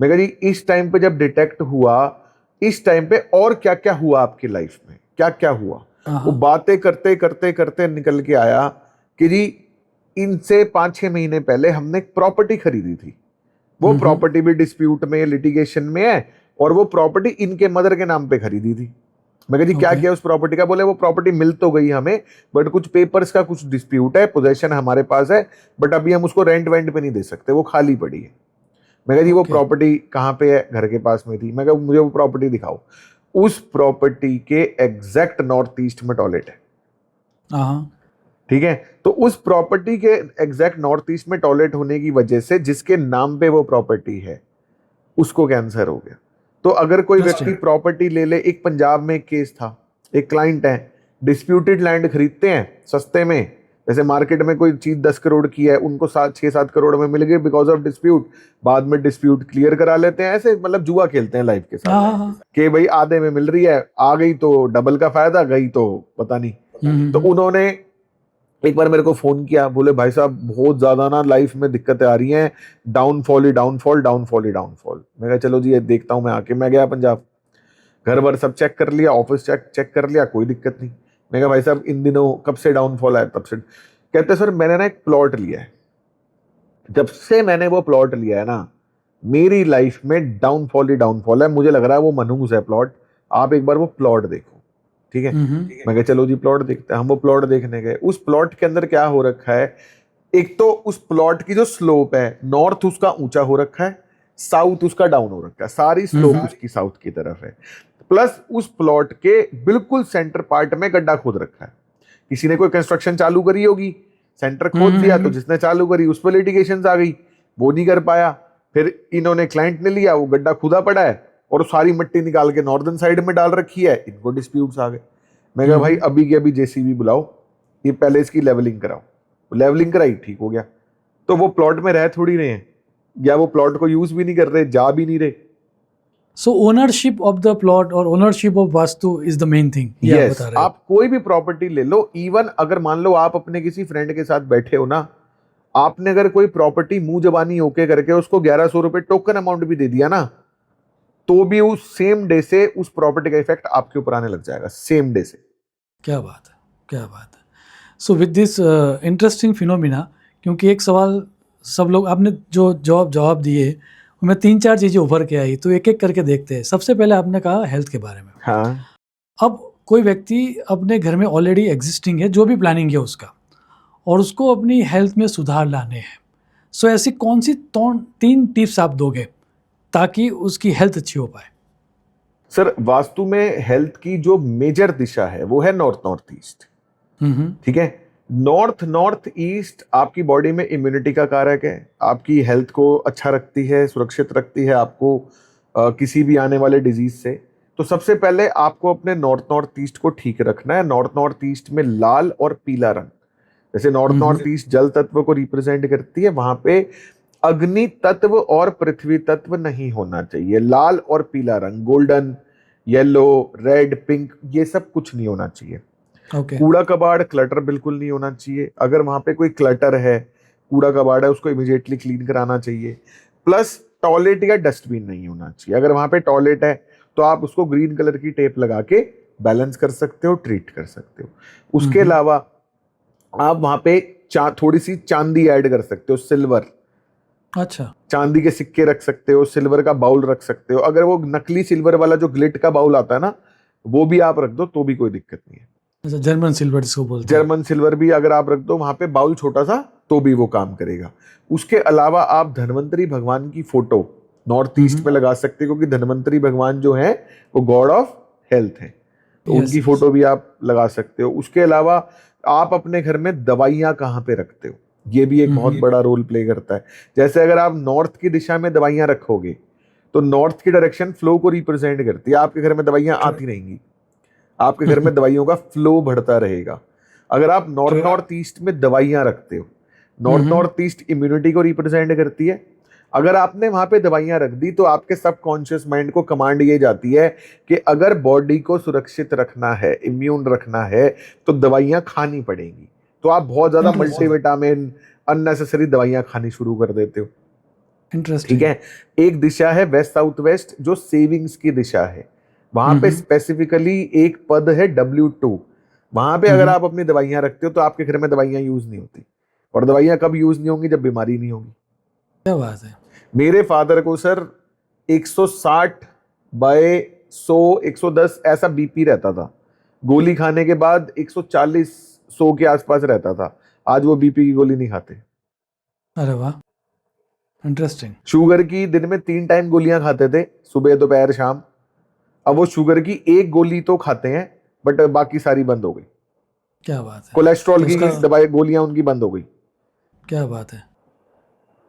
[SPEAKER 2] मैं कहा जी इस टाइम पे जब डिटेक्ट हुआ, इस टाइम पे और क्या क्या हुआ आपकी लाइफ में, क्या क्या हुआ? वो बातें करते करते करते निकल के आया कि जी इनसे 5-6 महीने पहले हमने एक प्रॉपर्टी खरीदी थी। वो प्रॉपर्टी भी डिस्प्यूट में, लिटिगेशन में है, और वो प्रॉपर्टी इनके मदर के नाम पे खरीदी थी। मैं कहा जी क्या किया उस प्रॉपर्टी का? बोले वो प्रॉपर्टी मिल तो गई हमें, बट कुछ पेपर्स का कुछ डिस्प्यूट है, पोजेशन हमारे पास है, बट अभी हम उसको रेंट वेंट पे नहीं दे सकते, वो खाली पड़ी है। मैं कहा जी वो प्रॉपर्टी कहाँ पे है? घर के पास में थी। मैं कहा मुझे वो प्रॉपर्टी दिखाओ। उस प्रॉपर्टी के एग्जैक्ट नॉर्थ ईस्ट में टॉयलेट है, ठीक है। तो उस प्रॉपर्टी के एग्जैक्ट नॉर्थ ईस्ट में टॉयलेट होने की वजह से जिसके नाम पे वो प्रॉपर्टी है उसको कैंसर हो गया। तो अगर कोई व्यक्ति प्रॉपर्टी ले ले, एक पंजाब में एक केस था, एक क्लाइंट है, डिस्प्यूटेड लैंड खरीदते हैं सस्ते में, जैसे मार्केट में कोई चीज 10 करोड़ की है, उनको 6-7 करोड़ में मिल गई बिकॉज ऑफ डिस्प्यूट, बाद में डिस्प्यूट क्लियर करा लेते हैं। ऐसे मतलब जुआ खेलते हैं लाइफ के साथ कि भाई आधे में मिल रही है, आ गई तो डबल का फायदा, गई तो पता नहीं। तो उन्होंने एक बार मेरे को फोन किया, बोले भाई साहब बहुत ज्यादा ना लाइफ में दिक्कतें आ रही हैं, डाउनफॉल ही डाउनफॉल। मैं कहा चलो जी ये देखता हूँ मैं आके। मैं गया पंजाब, घर भर सब चेक कर लिया, ऑफिस चेक कर लिया, कोई दिक्कत नहीं। मैं कहा भाई साहब इन दिनों कब से डाउनफॉल आया? तब से। कहते सर मैंने ना एक प्लॉट लिया है, जब से मैंने वो प्लॉट लिया है ना मेरी लाइफ में डाउनफॉल ही डाउनफॉल है, मुझे लग रहा है वो मनहूस है प्लॉट, आप एक बार वो प्लॉट देखो, ठीक है। मैं कहा चलो जी प्लॉट देखते हैं। हम वो प्लॉट देखने गए। उस प्लॉट के अंदर क्या हो रखा है, एक तो उस प्लॉट की जो स्लोप है, नॉर्थ उसका ऊंचा हो रखा है, साउथ उसका डाउन हो रखा है, सारी स्लोप उसकी साउथ की तरफ है। प्लस उस प्लॉट के बिल्कुल सेंटर पार्ट में गड्ढा खोद रखा है। किसी ने कोई कंस्ट्रक्शन चालू करी होगी, सेंटर खोद दिया, तो जिसने चालू करी उस पर लिटिगेशन आ गई, वो नहीं कर पाया। फिर इन्होंने क्लाइंट ने लिया, वो गड्ढा खुदा पड़ा है और सारी मिट्टी निकाल के नॉर्दर्न साइड में डाल रखी है, इनको डिस्प्यूट्स आ गए। मैं कहा भाई अभी के अभी जेसीबी बुलाओ, ये पहले इसकी लेवलिंग कराओ। लेवलिंग कराई, ठीक हो गया। तो वो प्लॉट में रह थोड़ी रहे हैं, या वो प्लॉट को यूज भी नहीं कर रहे, जा भी नहीं रहे।
[SPEAKER 1] सो ओनरशिप ऑफ द प्लॉट और ownership of vastu is the main thing.
[SPEAKER 2] Yes, आप कोई भी प्रॉपर्टी ले लो, इवन अगर मान लो आप अपने किसी फ्रेंड के साथ बैठे हो ना, आपने अगर कोई प्रॉपर्टी मुंह जबानी ओके करके उसको 1100 रुपए टोकन अमाउंट भी दे दिया ना, तो भी उस सेम डे से उस प्रॉपर्टी का इफेक्ट आपके ऊपर आने लग जाएगा, सेम डे से।
[SPEAKER 1] क्या बात है, क्या बात है। So with this interesting phenomena, क्योंकि एक सवाल सब लोग, आपने जो जवाब दिए उनमें 3-4 चीज़ें उभर के आई, तो एक एक करके देखते हैं। सबसे पहले आपने कहा हेल्थ के बारे में।
[SPEAKER 2] हाँ,
[SPEAKER 1] अब कोई व्यक्ति अपने घर में ऑलरेडी एग्जिस्टिंग है, जो भी प्लानिंग है उसका, और उसको अपनी हेल्थ में सुधार लाने हैं, सो ऐसी कौन सी 3 टिप्स आप दोगे ताकि उसकी हेल्थ अच्छी हो पाए?
[SPEAKER 2] सर वास्तु में हेल्थ की जो मेजर दिशा है वो है नॉर्थ नॉर्थ ईस्ट। ठीक है, नॉर्थ नॉर्थ ईस्ट आपकी बॉडी में इम्यूनिटी का कारक है, आपकी हेल्थ को अच्छा रखती है, सुरक्षित रखती है आपको किसी भी आने वाले डिजीज से। तो सबसे पहले आपको अपने नॉर्थ नॉर्थ ईस्ट को ठीक रखना है। नॉर्थ नॉर्थ ईस्ट में लाल और पीला रंग, जैसे नॉर्थ नॉर्थ ईस्ट जल तत्व को रिप्रेजेंट करती है, वहां पे अग्नि तत्व और पृथ्वी तत्व नहीं होना चाहिए। लाल और पीला रंग, गोल्डन, येलो, रेड, पिंक, ये सब कुछ नहीं होना चाहिए।
[SPEAKER 1] Okay.
[SPEAKER 2] कूड़ा कबाड़, क्लटर बिल्कुल नहीं होना चाहिए। अगर वहां पे कोई क्लटर है, कूड़ा कबाड़ है, उसको इमीडिएटली क्लीन कराना चाहिए। प्लस टॉयलेट या डस्टबिन नहीं होना चाहिए। अगर वहां पे टॉयलेट है तो आप उसको ग्रीन कलर की टेप लगा के बैलेंस कर सकते हो, ट्रीट कर सकते हो। उसके अलावा आप वहां पे थोड़ी सी चांदी ऐड कर सकते हो, सिल्वर।
[SPEAKER 1] अच्छा,
[SPEAKER 2] चांदी के सिक्के रख सकते हो, सिल्वर का बाउल रख सकते हो। अगर वो नकली सिल्वर वाला जो ग्लिट का बाउल आता है ना, वो भी आप रख दो तो भी कोई दिक्कत नहीं है।
[SPEAKER 1] अच्छा, जर्मन सिल्वर जिसको बोलते हैं।
[SPEAKER 2] जर्मन सिल्वर भी अगर आप रख दो वहां पे, बाउल छोटा सा, तो भी वो काम करेगा। उसके अलावा आप धन्वंतरी भगवान की फोटो नॉर्थ ईस्ट में लगा सकते हो, क्योंकि धन्वंतरी भगवान जो है वो गॉड ऑफ हेल्थ है, तो उनकी फोटो भी आप लगा सकते हो। उसके अलावा आप अपने घर में दवाइयां कहाँ पे रखते हो, ये भी एक बहुत बड़ा रोल प्ले करता है। जैसे अगर आप नॉर्थ की दिशा में दवाइयां रखोगे तो नॉर्थ की डायरेक्शन फ्लो को रिप्रेजेंट करती है। आपके घर में दवाइयां आती रहेंगी, आपके घर में दवाइयों का फ्लो बढ़ता रहेगा। अगर आप नॉर्थ नॉर्थ ईस्ट में दवाइयां रखते हो, नॉर्थ नॉर्थ ईस्ट इम्यूनिटी को रिप्रेजेंट करती है। अगर आपने वहां पे दवाइयां रख दी तो आपके सबकॉन्शियस माइंड को कमांड ये जाती है कि अगर बॉडी को सुरक्षित रखना है, इम्यून रखना है, तो दवाइयां खानी पड़ेंगी। तो आप बहुत ज्यादा मल्टीविटामिन, अननेसेसरी दवाइयां खानी शुरू कर देते हो। ठीक है, एक दिशा है वेस्ट साउथ वेस्ट, जो सेविंग्स की दिशा है। वहां पे स्पेसिफिकली एक पद है W2। वहां पे अगर आप अपनी दवाइयां रखते हो तो आपके घर में दवाइयां यूज नहीं होती। और दवाइयां कब यूज नहीं होंगी? जब बीमारी नहीं होगी।
[SPEAKER 1] क्या बात है।
[SPEAKER 2] मेरे फादर को सर 160/100, 110 ऐसा बीपी रहता था। गोली खाने के बाद 140-100 के आसपास रहता था। आज वो बीपी की गोली नहीं खाते।
[SPEAKER 1] अरे वाह, इंटरेस्टिंग।
[SPEAKER 2] शुगर की दिन में 3 टाइम गोलियां खाते थे, सुबह, दोपहर, शाम। अब वो शुगर की एक गोली तो खाते हैं, बट बाकी सारी बंद हो गई।
[SPEAKER 1] क्या बात है।
[SPEAKER 2] कोलेस्ट्रॉल की दवाई, गोलियां उनकी बंद हो गई।
[SPEAKER 1] क्या बात है।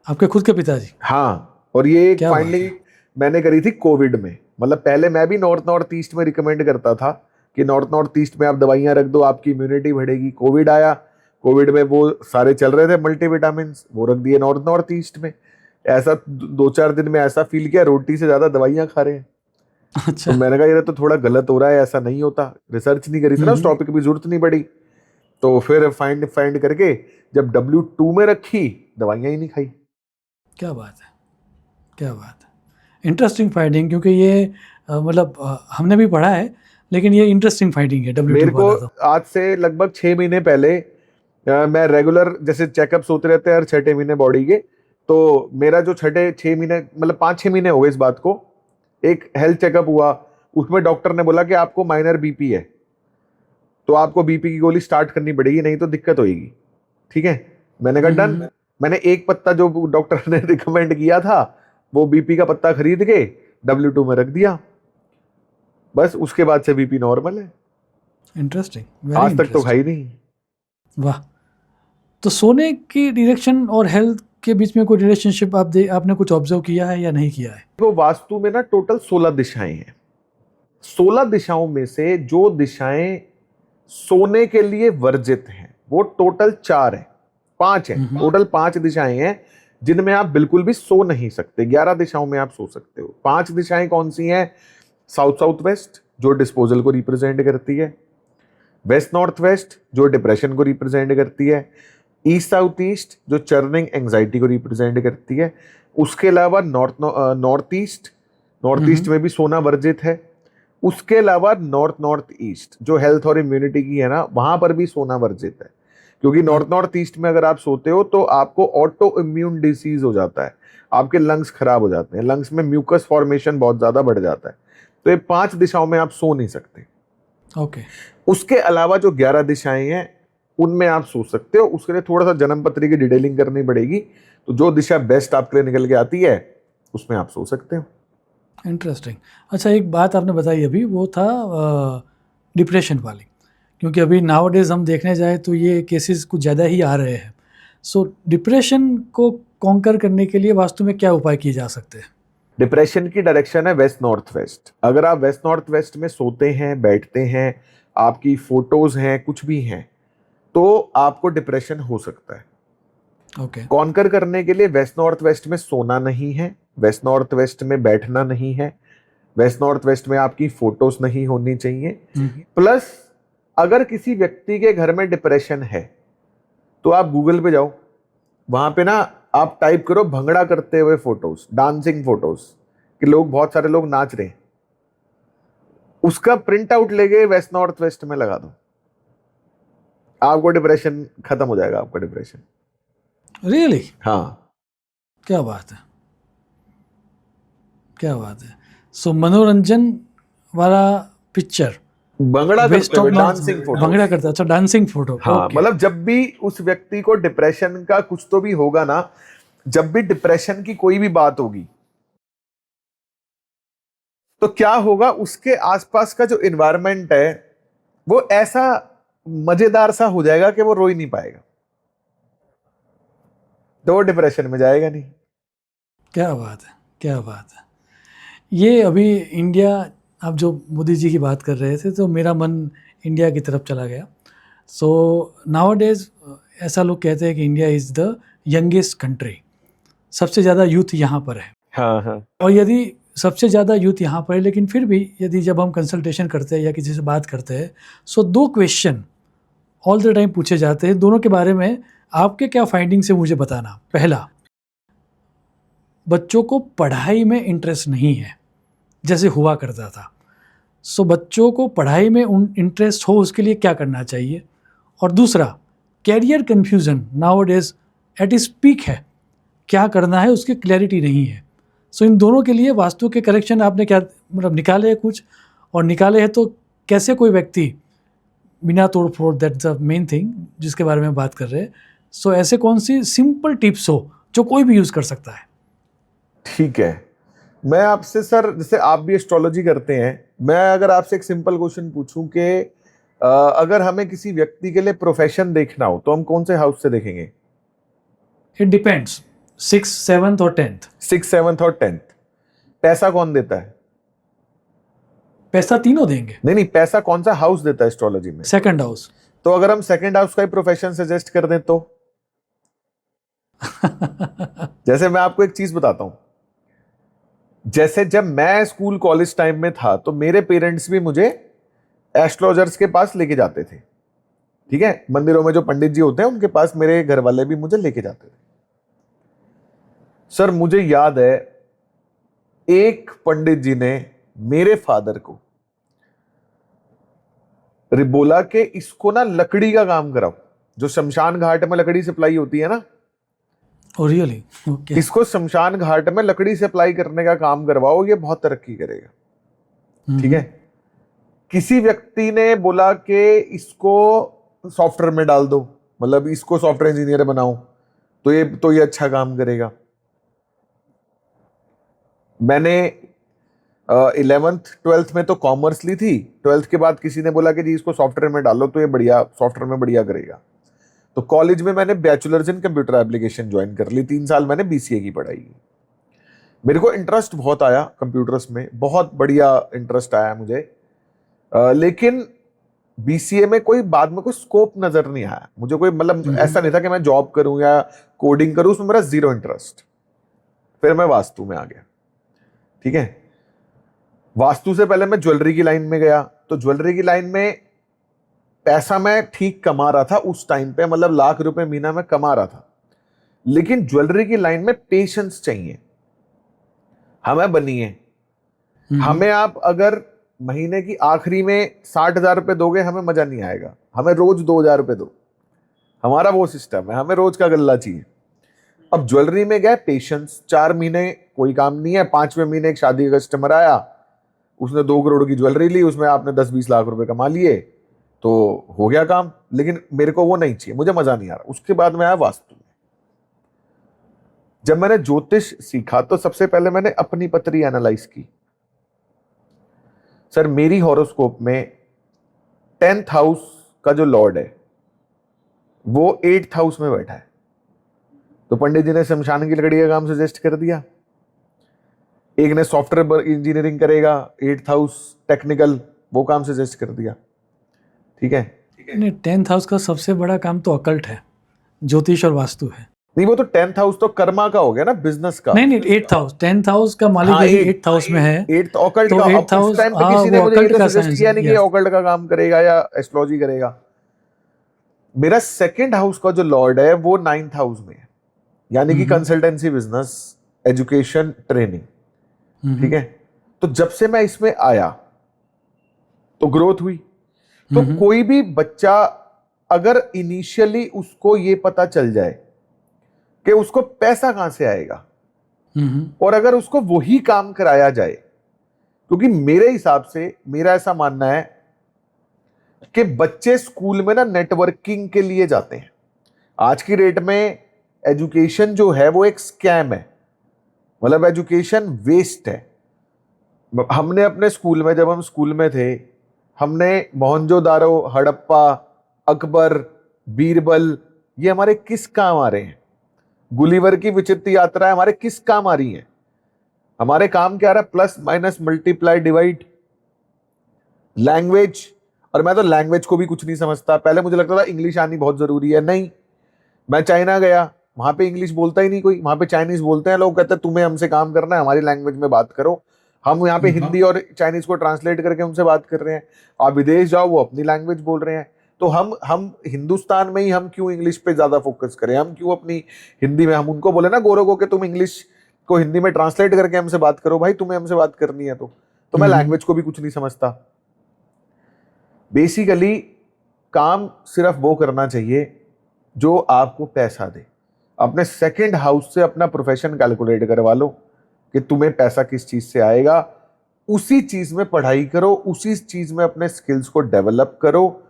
[SPEAKER 1] आपके खुद के पिताजी?
[SPEAKER 2] हाँ, और ये फाइंडिंग मैंने करी थी कोविड में। मतलब पहले मैं भी नॉर्थ नॉर्थ ईस्ट में रिकमेंड करता था कि नॉर्थ नॉर्थ ईस्ट में आप दवाइयां रख दो, आपकी इम्यूनिटी बढ़ेगी। कोविड आया, कोविड में वो सारे चल रहे थे मल्टीविटामिन, वो रख दिए नॉर्थ नॉर्थ ईस्ट में। ऐसा 2-4 दिन में ऐसा फील किया रोटी से ज्यादा दवाइयां खा रहे हैं।
[SPEAKER 1] अच्छा।
[SPEAKER 2] तो मैंने कहा ये तो थोड़ा गलत हो रहा है, ऐसा नहीं होता। रिसर्च नहीं करी थी ना उस टॉपिक पे, जरूरत नहीं पड़ी। तो फिर फाइंड करके जब W2 में रखी, दवाइयां ही नहीं खाई।
[SPEAKER 1] क्या बात है, क्या बात है। इंटरेस्टिंग फाइंडिंग, क्योंकि ये मतलब हमने भी पढ़ा है, लेकिन ये इंटरेस्टिंग फाइंडिंग है W2
[SPEAKER 2] मेरे को
[SPEAKER 1] वाला। तो
[SPEAKER 2] आज से लगभग 6 महीने पहले मैं रेगुलर जैसे चेकअप्स होते रहते हैं हर 6 महीने बॉडी के, तो मेरा जो 6 महीने, मतलब 5-6 महीने हो गए इस बात को, एक हेल्थ चेकअप हुआ। उसमें डॉक्टर ने बोला कि आपको माइनर बीपी है, तो आपको बीपी की गोली स्टार्ट करनी पड़ेगी, नहीं तो दिक्कत होगी। ठीक है, मैंने कहा डन। मैंने एक पत्ता जो डॉक्टर ने रिकमेंड किया था, वो बीपी का पत्ता खरीद के W2 में रख दिया। बस उसके बाद से बीपी नॉर्मल है।
[SPEAKER 1] इंटरेस्टिंग,
[SPEAKER 2] आज तक तो खाई नहीं।
[SPEAKER 1] वाह। तो सोने की डायरेक्शन और हेल्थ के बीच में कोई रिलेशनशिप आपने कुछ ऑब्जर्व किया है या नहीं किया है?
[SPEAKER 2] तो वास्तु में ना टोटल 16 दिशाएं हैं। 16 दिशाओं में से जो दिशाएं सोने के लिए वर्जित हैं वो टोटल 4 है, 5 है। टोटल 5 दिशाएं हैं जिनमें आप बिल्कुल भी सो नहीं सकते। 11 दिशाओं में आप सो सकते हो। 5 दिशाएं कौन सी हैं? साउथ साउथ वेस्ट, जो डिस्पोजल को रिप्रेजेंट करती है। वेस्ट नॉर्थ वेस्ट, जो डिप्रेशन को रिप्रेजेंट करती है। ईस्ट साउथ ईस्ट जो चर्निंग एंजाइटी को रिप्रेजेंट करती है। उसके अलावा नॉर्थ ईस्ट में भी सोना वर्जित है। उसके अलावा नॉर्थ ईस्ट जो हेल्थ और इम्यूनिटी की है ना, वहां पर भी सोना वर्जित है, क्योंकि नॉर्थ ईस्ट में अगर आप सोते हो तो आपको ऑटो इम्यून डिसीज हो जाता है, आपके लंग्स खराब हो जाते हैं, लंग्स में म्यूकस फॉर्मेशन बहुत ज्यादा बढ़ जाता है। तो ये 5 दिशाओं में आप सो नहीं सकते।
[SPEAKER 1] ओके।
[SPEAKER 2] उसके अलावा जो 11 दिशाएं हैं उनमें आप सो सकते हो। उसके लिए थोड़ा सा जन्म पत्री की डिटेलिंग करनी पड़ेगी, तो जो दिशा बेस्ट आपके लिए निकल के आती है उसमें आप सो सकते हो।
[SPEAKER 1] इंटरेस्टिंग। अच्छा, एक बात आपने बताई अभी, वो था डिप्रेशन वाली, क्योंकि अभी नाउअडेज हम देखने जाए तो ये केसेस कुछ ज़्यादा ही आ रहे हैं। सो डिप्रेशन को कॉन्कर करने के लिए वास्तव में क्या उपाय किए जा सकते हैं?
[SPEAKER 2] डिप्रेशन की डायरेक्शन है वेस्ट नॉर्थ वेस्ट। अगर आप वेस्ट नॉर्थ वेस्ट में सोते हैं, बैठते हैं, आपकी फोटोज हैं, कुछ भी हैं, तो आपको डिप्रेशन हो सकता है।
[SPEAKER 1] ओके।
[SPEAKER 2] कॉन्कर करने के लिए वेस्ट नॉर्थ वेस्ट में सोना नहीं है, वेस्ट नॉर्थ वेस्ट में बैठना नहीं है, वेस्ट नॉर्थ वेस्ट में आपकी फोटोज नहीं होनी चाहिए। प्लस अगर किसी व्यक्ति के घर में डिप्रेशन है तो आप गूगल पे जाओ, वहां पे ना आप टाइप करो भंगड़ा करते हुए फोटोज, डांसिंग फोटोज, कि लोग, बहुत सारे लोग नाच रहे हैं, उसका प्रिंट आउट लेके वेस्ट नॉर्थ वेस्ट में लगा दो, आपको डिप्रेशन खत्म हो जाएगा, आपका डिप्रेशन।
[SPEAKER 1] रियली?
[SPEAKER 2] हाँ,
[SPEAKER 1] क्या बात है, क्या बात है। सो मनोरंजन वाला पिक्चर,
[SPEAKER 2] भंगड़ा
[SPEAKER 1] वेस्ट
[SPEAKER 2] करते हुए
[SPEAKER 1] ऑफ
[SPEAKER 2] डांसिंग फोटो,
[SPEAKER 1] भंगड़ा करता, अच्छा डांसिंग फोटो।
[SPEAKER 2] हाँ, मतलब जब भी उस व्यक्ति को डिप्रेशन का कुछ तो भी होगा ना, जब भी डिप्रेशन की कोई भी बात होगी तो क्या होगा, उसके आसपास का जो इन्वायरमेंट है वो ऐसा मजेदार सा हो जाएगा कि वो रो ही नहीं पाएगा, तो वो डिप्रेशन में जाएगा नहीं।
[SPEAKER 1] क्या बात है, क्या बात है। ये अभी इंडिया, आप जो मोदी जी की बात कर रहे थे तो मेरा मन इंडिया की तरफ चला गया। सो नाउअडेज ऐसा लोग कहते हैं कि India is the youngest country, सबसे ज़्यादा यूथ यहाँ पर है।
[SPEAKER 2] हाँ हाँ,
[SPEAKER 1] और यदि सबसे ज़्यादा यूथ यहाँ पर है, लेकिन फिर भी यदि जब हम कंसल्टेशन करते हैं या किसी से बात करते हैं, सो 2 क्वेश्चन ऑल द टाइम पूछे जाते हैं, दोनों के बारे में आपके क्या फाइंडिंग्स है मुझे बताना। पहला, बच्चों को पढ़ाई में इंटरेस्ट नहीं है जैसे हुआ करता था, सो बच्चों को पढ़ाई में इंटरेस्ट हो उसके लिए क्या करना चाहिए। और दूसरा, career confusion nowadays at is peak है, क्या करना है उसकी क्लैरिटी नहीं है। सो इन दोनों के लिए वास्तु के करेक्शन आपने क्या मतलब निकाले हैं कुछ, और निकाले हैं तो कैसे कोई व्यक्ति बिना तोड़ फोड़, दैट्स द मेन थिंग जिसके बारे में बात कर रहे हैं। सो ऐसे कौन सी सिंपल टिप्स हो जो कोई भी यूज़ कर सकता है?
[SPEAKER 2] ठीक है। मैं आपसे सर, जैसे आप भी एस्ट्रोलॉजी करते हैं, मैं अगर आपसे एक सिंपल क्वेश्चन पूछूं कि अगर हमें किसी व्यक्ति के लिए प्रोफेशन देखना हो तो हम कौन से हाउस से देखेंगे?
[SPEAKER 1] इट डिपेंड्स, 6th 7th और 10th।
[SPEAKER 2] 6th 7th और 10th। पैसा कौन देता है?
[SPEAKER 1] पैसा तीनों देंगे।
[SPEAKER 2] नहीं, पैसा कौन सा हाउस देता है एस्ट्रोलॉजी में?
[SPEAKER 1] Second house.
[SPEAKER 2] तो अगर हम सेकंड हाउस का ही प्रोफेशन सजेस्ट कर दें तो जैसे मैं आपको एक चीज बताता हूं, जैसे जब मैं स्कूल कॉलेज टाइम में था तो मेरे पेरेंट्स भी मुझे एस्ट्रोलॉजर्स के पास लेके जाते थे। ठीक है, मंदिरों में जो पंडित जी होते हैं उनके पास मेरे घर वाले भी मुझे लेके जाते थे। सर मुझे याद है, एक पंडित जी ने मेरे फादर को बोला कि इसको ना लकड़ी का काम कराओ, जो शमशान घाट में लकड़ी सप्लाई होती है ना,
[SPEAKER 1] रियली? ओके।
[SPEAKER 2] इसको शमशान घाट में लकड़ी सप्लाई करने का काम करवाओ, ये बहुत तरक्की करेगा। ठीक है। किसी व्यक्ति ने बोला कि इसको सॉफ्टवेयर में डाल दो, मतलब इसको सॉफ्टवेयर इंजीनियर बनाओ, तो ये अच्छा काम करेगा। मैंने 11th 12th में तो कॉमर्स ली थी, 12th के बाद किसी ने बोला कि जी इसको सॉफ्टवेयर में डालो तो ये बढ़िया, सॉफ्टवेयर में बढ़िया करेगा। तो कॉलेज में मैंने bachelors in computer application join कर ली, 3 साल मैंने बीसीए की पढ़ाई की। मेरे को इंटरेस्ट बहुत आया कंप्यूटर्स में, बहुत बढ़िया इंटरेस्ट आया मुझे, लेकिन बीसीए में कोई बाद में कोई स्कोप नजर नहीं आया मुझे, कोई मतलब ऐसा नहीं था कि मैं जॉब करूं या कोडिंग करूं, उसमें मेरा 0 इंटरेस्ट। फिर मैं वास्तु में आ गया। ठीक है, वास्तु से पहले मैं ज्वेलरी की लाइन में गया, तो ज्वेलरी की लाइन में पैसा मैं ठीक कमा रहा था उस टाइम पे, मतलब लाख रुपए महीना में कमा रहा था, लेकिन ज्वेलरी की लाइन में पेशेंस चाहिए। हमें बनिए, हमें आप अगर महीने की आखिरी में 60,000 रुपए दोगे, हमें मजा नहीं आएगा। हमें रोज 2,000 रुपए दो, हमारा वो सिस्टम है, हमें रोज का गल्ला चाहिए। अब ज्वेलरी में गए, पेशेंस, 4 महीने कोई काम नहीं है, 5वें महीने एक शादी का कस्टमर आया, उसने 2 करोड़ की ज्वेलरी ली, उसमें आपने 10-20 लाख रुपए कमा लिए, तो हो गया काम। लेकिन मेरे को वो नहीं चाहिए, मुझे मजा नहीं आ रहा। उसके बाद में आया वास्तु। जब मैंने ज्योतिष सीखा तो सबसे पहले मैंने अपनी पत्री एनालाइज की। सर, मेरी हॉरोस्कोप में 10th हाउस का जो लॉर्ड है वो 8th हाउस में बैठा है। तो पंडित जी ने शमशान की लकड़ी का काम सजेस्ट कर दिया। एक ने सॉफ्टवेयर इंजीनियरिंग करेगा, 8th हाउस टेक्निकल, वो काम सजेस्ट कर दिया। ठीक है,
[SPEAKER 1] नहीं, 10th हाउस का सबसे बड़ा काम तो अकल्ट है, ज्योतिष और वास्तु है।
[SPEAKER 2] नहीं, वो तो 10th हाउस तो कर्मा का हो गया ना, बिजनेस का।
[SPEAKER 1] नहीं, 8th हाउस, 10th हाउस का मालिक
[SPEAKER 2] हाँ,
[SPEAKER 1] यदि 8th हाउस में है,
[SPEAKER 2] 8th ऑकल्ट
[SPEAKER 1] तो
[SPEAKER 2] का।
[SPEAKER 1] 8th
[SPEAKER 2] अब उस
[SPEAKER 1] हाउस,
[SPEAKER 2] टाइम पे
[SPEAKER 1] हाँ,
[SPEAKER 2] किसी ने
[SPEAKER 1] वो
[SPEAKER 2] मुझे ये
[SPEAKER 1] occult
[SPEAKER 2] तो
[SPEAKER 1] का
[SPEAKER 2] सजेस्ट
[SPEAKER 1] साइंस
[SPEAKER 2] किया
[SPEAKER 1] है,
[SPEAKER 2] नहीं कि
[SPEAKER 1] yes।
[SPEAKER 2] ऑकल्ट का काम करेगा या एस्ट्रोलॉजी करेगा। मेरा 2nd हाउस का जो लॉर्ड है वो 9th हाउस में है, यानी कि कंसल्टेंसी बिजनेस, एजुकेशन, ट्रेनिंग। ठीक है, तो जब से मैं इसमें आया तो ग्रोथ हुई। तो कोई भी बच्चा अगर इनिशियली उसको ये पता चल जाए कि उसको पैसा कहां से आएगा, और अगर उसको वही काम कराया जाए, क्योंकि मेरे हिसाब से, मेरा ऐसा मानना है कि बच्चे स्कूल में ना नेटवर्किंग के लिए जाते हैं। आज की डेट में एजुकेशन जो है वो एक स्कैम है, मतलब एजुकेशन वेस्ट है। हमने अपने स्कूल में, जब हम स्कूल में थे, हमने मोहनजोदारो, हड़प्पा, अकबर, बीरबल, ये हमारे किस काम आ रहे हैं? गुलिवर की विचित्र यात्रा हमारे किस काम आ रही है? हमारे काम क्या आ रहा है? Plus minus multiply divide. Language, और मैं तो लैंग्वेज को भी कुछ नहीं समझता। पहले मुझे लगता था इंग्लिश आनी बहुत जरूरी है। नहीं, मैं चाइना गया, वहां पे इंग्लिश बोलता ही नहीं कोई, वहां पे चाइनीज बोलते हैं लोग। कहते हैं तुम्हें हमसे काम करना है, हमारी लैंग्वेज में बात करो। हम यहाँ पे हिंदी और चाइनीज को ट्रांसलेट करके उनसे बात कर रहे हैं। आप विदेश जाओ, वो अपनी लैंग्वेज बोल रहे हैं। तो हम हिंदुस्तान में ही हम क्यों इंग्लिश पे ज्यादा फोकस करें? हम क्यों अपनी हिंदी में, हम उनको बोले ना गोरों को कि तुम इंग्लिश को हिंदी में ट्रांसलेट करके हमसे बात करो। भाई तुम्हें हमसे बात करनी है तो मैं लैंग्वेज को भी कुछ नहीं समझता। बेसिकली काम सिर्फ वो करना चाहिए जो आपको पैसा दे। अपने 2nd हाउस से अपना प्रोफेशन कैलकुलेट करवा लो कि तुम्हें पैसा किस चीज से आएगा। उसी चीज में पढ़ाई करो, उसी चीज में अपने स्किल्स को डेवलप करो।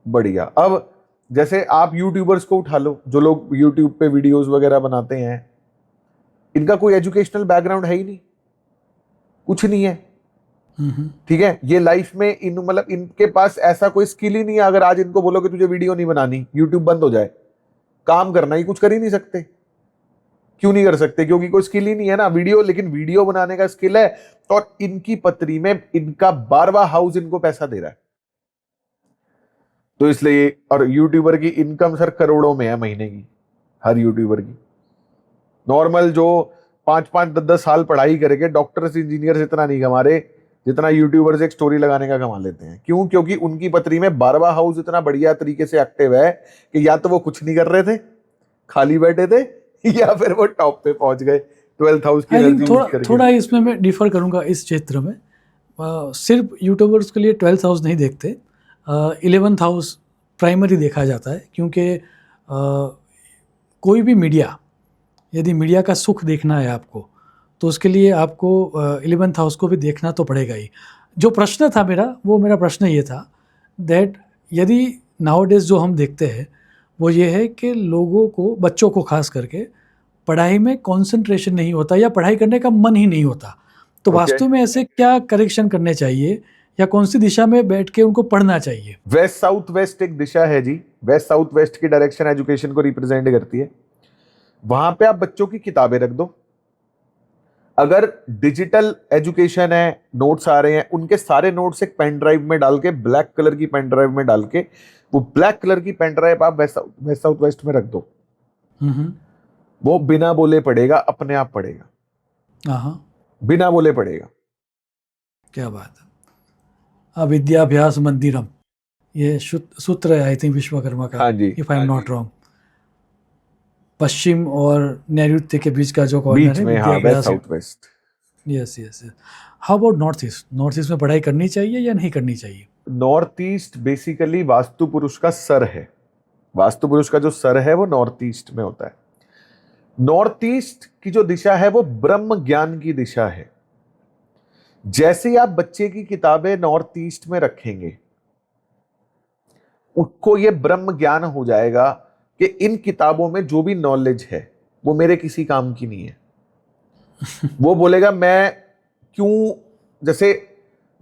[SPEAKER 2] बढ़िया। अब जैसे आप यूट्यूबर्स को उठा लो, जो लोग यूट्यूब पे वीडियोस वगैरह बनाते हैं, इनका कोई एजुकेशनल बैकग्राउंड है ही नहीं, कुछ नहीं है। ठीक है, ये लाइफ में मतलब इनके पास ऐसा कोई स्किल ही नहीं है। अगर आज इनको बोलो कि तुझे वीडियो नहीं बनानी, यूट्यूब बंद हो जाए, काम करना ही कुछ कर ही नहीं सकते। क्यों नहीं कर सकते? क्योंकि कोई स्किल ही नहीं है ना वीडियो। लेकिन वीडियो बनाने का स्किल है, और इनकी पत्री में इनका 12वां हाउस इनको पैसा दे रहा है। तो इसलिए, और यूट्यूबर की इनकम सर करोड़ों में है महीने की, हर यूट्यूबर की। नॉर्मल जो 5-5, 10-10 साल पढ़ाई करके डॉक्टर्स, इंजीनियर्स इतना नहीं कमा रहे जितना यूट्यूबर्स एक स्टोरी लगाने का कमा लेते हैं। क्यों? क्योंकि उनकी पत्री में 12वां हाउस इतना बढ़िया तरीके से एक्टिव है कि या तो वो कुछ नहीं कर रहे थे, खाली बैठे थे, या फिर वो टॉप पे पहुंच गए 12th हाउस की एनर्जी।
[SPEAKER 1] थोड़ा इसमें मैं डिफर करूंगा इस क्षेत्र में। सिर्फ यूट्यूबर्स के लिए 12th हाउस नहीं देखते, 11th हाउस प्राइमरी देखा जाता है। क्योंकि कोई भी मीडिया, यदि मीडिया का सुख देखना है आपको, तो उसके लिए आपको 11th हाउस को भी देखना तो पड़ेगा ही। जो प्रश्न था मेरा प्रश्न ये था दैट यदि नाउअडेज जो हम देखते हैं वो ये है कि लोगों को, बच्चों को खास करके, पढ़ाई में कंसंट्रेशन नहीं होता या पढ़ाई करने का मन ही नहीं होता। तो वास्तव में ऐसे क्या करेक्शन करने चाहिए, या कौन सी दिशा में बैठ के उनको पढ़ना चाहिए?
[SPEAKER 2] वेस्ट साउथ वेस्ट एक दिशा है जी। वेस्ट साउथ वेस्ट की डायरेक्शन एजुकेशन को रिप्रेजेंट करती है। वहां पे आप बच्चों की किताबें रख दो। अगर डिजिटल एजुकेशन है, नोट्स आ रहे हैं, उनके सारे नोट्स एक पेन ड्राइव में डाल के, ब्लैक कलर की पेन ड्राइव में डाल के, वो ब्लैक कलर की पेन ड्राइव आप वेस्ट साउथ वेस्ट में रख दो। वो बिना बोले पढ़ेगा, अपने आप पढ़ेगा।
[SPEAKER 1] हाँ,
[SPEAKER 2] बिना बोले पढ़ेगा।
[SPEAKER 1] क्या बात है। अविद्याभ्यास मंदिरम, ये सूत्र है आई थिंक विश्वकर्मा का,
[SPEAKER 2] हाँ जी,
[SPEAKER 1] if I am not wrong. पश्चिम और नैऋत्य के बीच का जो कॉर्नर
[SPEAKER 2] बीच
[SPEAKER 1] है
[SPEAKER 2] में, हाँ, वेस्ट
[SPEAKER 1] विद्याभ्यास।
[SPEAKER 2] South west.
[SPEAKER 1] Yes yes yes. How about north east? North east में पढ़ाई करनी चाहिए या नहीं करनी चाहिए?
[SPEAKER 2] नॉर्थ ईस्ट बेसिकली वास्तु पुरुष का सर है। वास्तु पुरुष का जो सर है वो नॉर्थ ईस्ट में होता है। नॉर्थ ईस्ट की जो दिशा है वो ब्रह्म ज्ञान की दिशा है। जैसे ही आप बच्चे की किताबें नॉर्थ ईस्ट में रखेंगे, उसको ये ब्रह्म ज्ञान हो जाएगा कि इन किताबों में जो भी नॉलेज है वो मेरे किसी काम की नहीं है। वो बोलेगा मैं क्यों, जैसे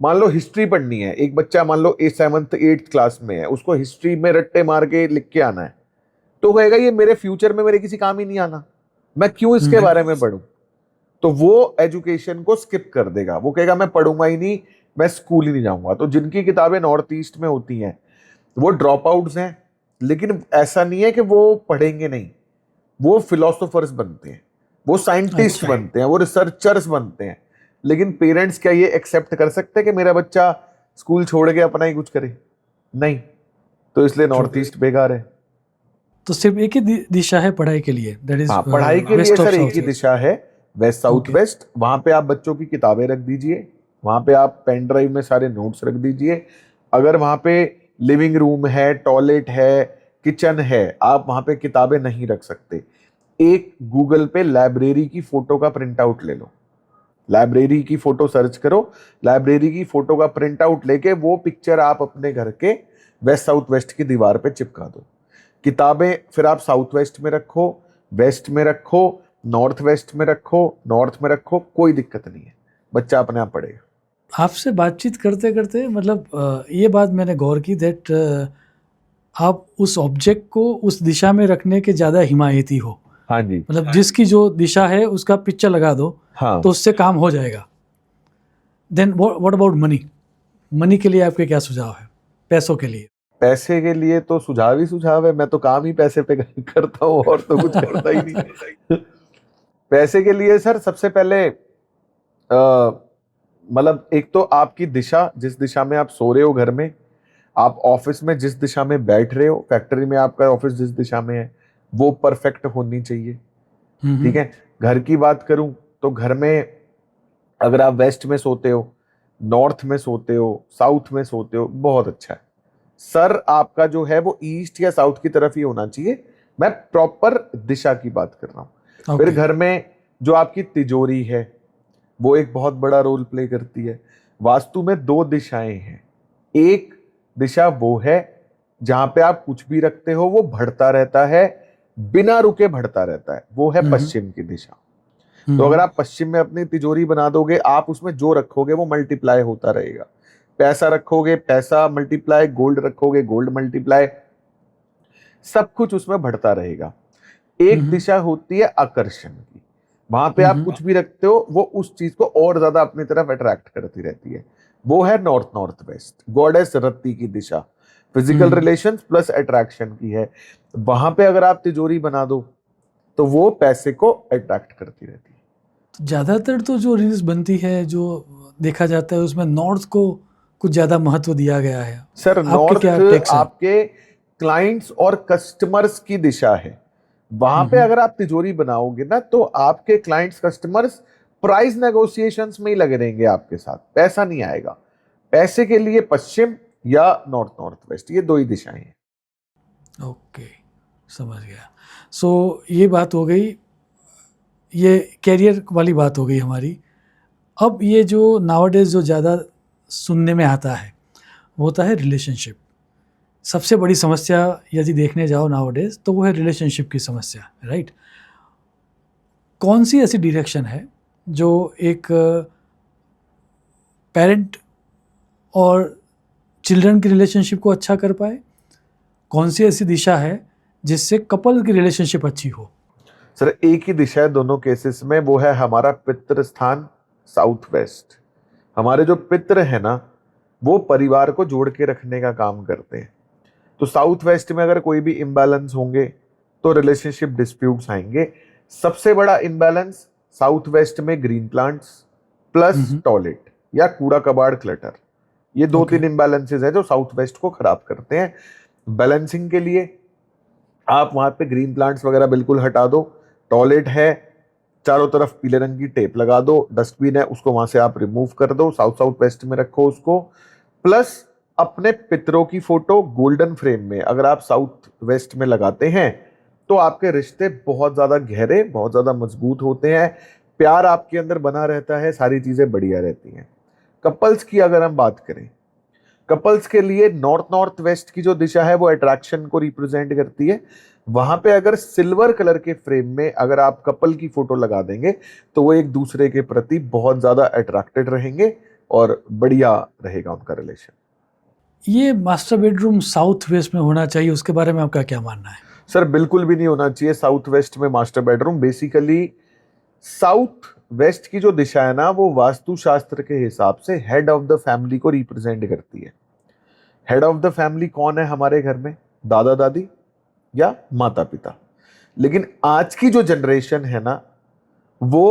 [SPEAKER 2] मान लो हिस्ट्री पढ़नी है, एक बच्चा मान लो 7th 8th क्लास में है, उसको हिस्ट्री में रट्टे मार के लिख के आना है, तो कहेगा ये मेरे फ्यूचर में मेरे किसी काम ही नहीं आना, मैं क्यों इसके बारे में पढ़ूं। तो वो एजुकेशन को स्किप कर देगा, वो कहेगा मैं पढ़ूंगा ही नहीं, मैं स्कूल ही नहीं जाऊंगा। तो जिनकी किताबें नॉर्थ ईस्ट में होती हैं वो ड्रॉप आउट्स हैं, लेकिन ऐसा नहीं है कि वो पढ़ेंगे नहीं, वो फिलोसोफर्स बनते हैं, वो साइंटिस्ट
[SPEAKER 1] अच्छा।
[SPEAKER 2] बनते हैं, वो रिसर्चर्स बनते हैं। लेकिन पेरेंट्स क्या ये एक्सेप्ट कर सकते हैं कि मेरा बच्चा स्कूल छोड़ के अपना ही कुछ करे? नहीं। तो इसलिए नॉर्थ ईस्ट बेकार है।
[SPEAKER 1] तो सिर्फ एक ही दिशा है पढ़ाई के लिए, दैट इज
[SPEAKER 2] हाँ, पढ़ाई के लिए
[SPEAKER 1] वेस्ट ऑफ
[SPEAKER 2] सर एक
[SPEAKER 1] साउथ
[SPEAKER 2] ही
[SPEAKER 1] वेस्ट।
[SPEAKER 2] दिशा है, वेस्ट साउथ
[SPEAKER 1] Okay.
[SPEAKER 2] वेस्ट। वहां पे आप बच्चों की किताबें रख दीजिए, वहां पे आप पेन ड्राइव में सारे नोट्स रख दीजिए। अगर वहां पे लिविंग रूम है, टॉयलेट है, किचन है, आप वहां पे किताबें नहीं रख सकते। एक गूगल पे लाइब्रेरी की फोटो का प्रिंट आउट ले लो, लाइब्रेरी की फोटो सर्च करो, लाइब्रेरी की फोटो का प्रिंट आउट लेके वो पिक्चर आप अपने घर के वेस्ट साउथ वेस्ट की दीवार पे चिपका दो। किताबें फिर आप साउथ वेस्ट में रखो, वेस्ट में रखो, नॉर्थ वेस्ट में रखो, नॉर्थ में रखो, कोई दिक्कत नहीं है, बच्चा अपने आप पढ़ेगा।
[SPEAKER 1] आपसे बातचीत करते करते मतलब ये बात मैंने गौर की दैट आप उस ऑब्जेक्ट को उस दिशा में रखने के ज़्यादा हिमायती हो।
[SPEAKER 2] हाँ जी,
[SPEAKER 1] मतलब जिसकी जो दिशा है उसका पिक्चर लगा दो,
[SPEAKER 2] हाँ।
[SPEAKER 1] तो उससे काम हो जाएगा। Then what about money? Money के लिए आपके क्या सुझाव है, पैसों के लिए?
[SPEAKER 2] पैसे के लिए तो सुझाव ही सुझाव है, मैं तो काम ही पैसे पे करता हूँ और तो कुछ करता ही नहीं। पैसे के लिए सर सबसे पहले मतलब एक तो आपकी दिशा, जिस दिशा में आप सो रहे हो घर में, आप ऑफिस में जिस दिशा में बैठ रहे हो, फैक्ट्री में आपका ऑफिस जिस दिशा में है, वो परफेक्ट होनी चाहिए। ठीक है। घर की बात करूं तो घर में अगर आप वेस्ट में सोते हो, नॉर्थ में सोते हो, साउथ में सोते हो, बहुत अच्छा है। सर आपका जो है वो ईस्ट या साउथ की तरफ ही होना चाहिए, मैं प्रॉपर दिशा की बात कर रहा हूं। फिर
[SPEAKER 1] ओके।
[SPEAKER 2] घर में जो आपकी तिजोरी है वो एक बहुत बड़ा रोल प्ले करती है। वास्तु में दो दिशाएं हैं, एक दिशा वो है जहां पे आप कुछ भी रखते हो वो बढ़ता रहता है, बिना रुके बढ़ता रहता है, वो है पश्चिम की दिशा। तो अगर आप पश्चिम में अपनी तिजोरी बना दोगे, आप उसमें जो रखोगे वो मल्टीप्लाई होता रहेगा। पैसा रखोगे, पैसा मल्टीप्लाई, गोल्ड रखोगे, गोल्ड मल्टीप्लाई, सब कुछ उसमें बढ़ता रहेगा। एक दिशा होती है आकर्षण की, वहां पे आप कुछ भी रखते हो वो उस चीज को और ज्यादा अपनी तरफ अट्रैक्ट करती रहती है, वो है नॉर्थ नॉर्थ वेस्ट, गॉडेस रत्ती की दिशा, फिजिकल रिलेशंस प्लस अट्रैक्शन की है। वहां पे अगर आप तिजोरी बना दो तो वो पैसे को अट्रैक्ट करती रहती है।
[SPEAKER 1] तो ज़्यादातर तो जो रील्स बनती है, जो देखा जाता है, उसमें नॉर्थ को कुछ ज़्यादा महत्व दिया गया है।
[SPEAKER 2] सर
[SPEAKER 1] आपके
[SPEAKER 2] नॉर्थ
[SPEAKER 1] क्या टेक्स है?
[SPEAKER 2] आपके क्लाइंट्स और कस्टमर्स की दिशा है। वहां पे अगर आप तिजोरी बनाओगे ना तो आपके क्लाइंट्स कस्टमर्स प्राइस नेगोशिएशंस में ही लगे रहेंगे आपके साथ, पैसा नहीं आएगा। पैसे के लिए पश्चिम या नॉर्थ नॉर्थ वेस्ट, ये दो ही दिशाएं हैं।
[SPEAKER 1] ओके, समझ गया। सो ये बात हो गई, ये कैरियर वाली बात हो गई हमारी। अब ये जो नाउअडेज जो ज़्यादा सुनने में आता है वो होता है रिलेशनशिप। सबसे बड़ी समस्या यदि देखने जाओ नाउअडेज तो वो है रिलेशनशिप की समस्या, राइट? कौन सी ऐसी डायरेक्शन है जो एक पेरेंट और चिल्ड्रन की रिलेशनशिप को अच्छा कर पाए? कौन सी ऐसी दिशा है जिससे कपल की रिलेशनशिप अच्छी हो?
[SPEAKER 2] सर एक ही दिशा है दोनों केसेस में, वो है हमारा पितृ स्थान साउथ वेस्ट। हमारे जो पितृ है ना वो परिवार को जोड़ के रखने का काम करते हैं। तो साउथ वेस्ट में अगर कोई भी इम्बैलेंस होंगे तो रिलेशनशिप डिस्प्यूट्स आएंगे। सबसे बड़ा इम्बैलेंस साउथ वेस्ट में ग्रीन प्लांट्स प्लस टॉयलेट या कूड़ा कबाड़ क्लटर, ये दो
[SPEAKER 1] Okay.
[SPEAKER 2] तीन इम्बैलेंसेज है जो साउथ वेस्ट को खराब करते हैं। बैलेंसिंग के लिए आप वहां पे ग्रीन प्लांट्स वगैरह बिल्कुल हटा दो, टॉयलेट है, चारों तरफ पीले रंग की टेप लगा दो, डस्टबिन है उसको वहां से आप रिमूव कर दो, साउथ साउथ वेस्ट में रखो उसको। प्लस अपने पितरों की फोटो गोल्डन फ्रेम में अगर आप साउथ वेस्ट में लगाते हैं तो आपके रिश्ते बहुत ज्यादा गहरे, बहुत ज्यादा मजबूत होते हैं, प्यार आपके अंदर बना रहता है, सारी चीजें बढ़िया रहती हैं। कपल्स की अगर हम बात करें, कपल्स के लिए नॉर्थ नॉर्थ वेस्ट की जो दिशा है वो अट्रैक्शन को रिप्रेजेंट करती है। वहां पे अगर सिल्वर कलर के फ्रेम में अगर आप कपल की फोटो लगा देंगे तो वो एक दूसरे के प्रति बहुत ज्यादा अट्रैक्टेड रहेंगे और बढ़िया रहेगा उनका रिलेशन।
[SPEAKER 1] ये मास्टर बेडरूम साउथ वेस्ट में होना चाहिए, उसके बारे में आपका क्या मानना है?
[SPEAKER 2] सर बिल्कुल भी नहीं होना चाहिए साउथ वेस्ट में master bedroom. Basically south west की जो दिशा है ना वो वास्तुशास्त्र के हिसाब से हेड ऑफ द फैमिली को रिप्रेजेंट करती है। हेड ऑफ द फैमिली कौन है हमारे घर में? दादा दादी या माता पिता। लेकिन आज की जो जनरेशन है ना वो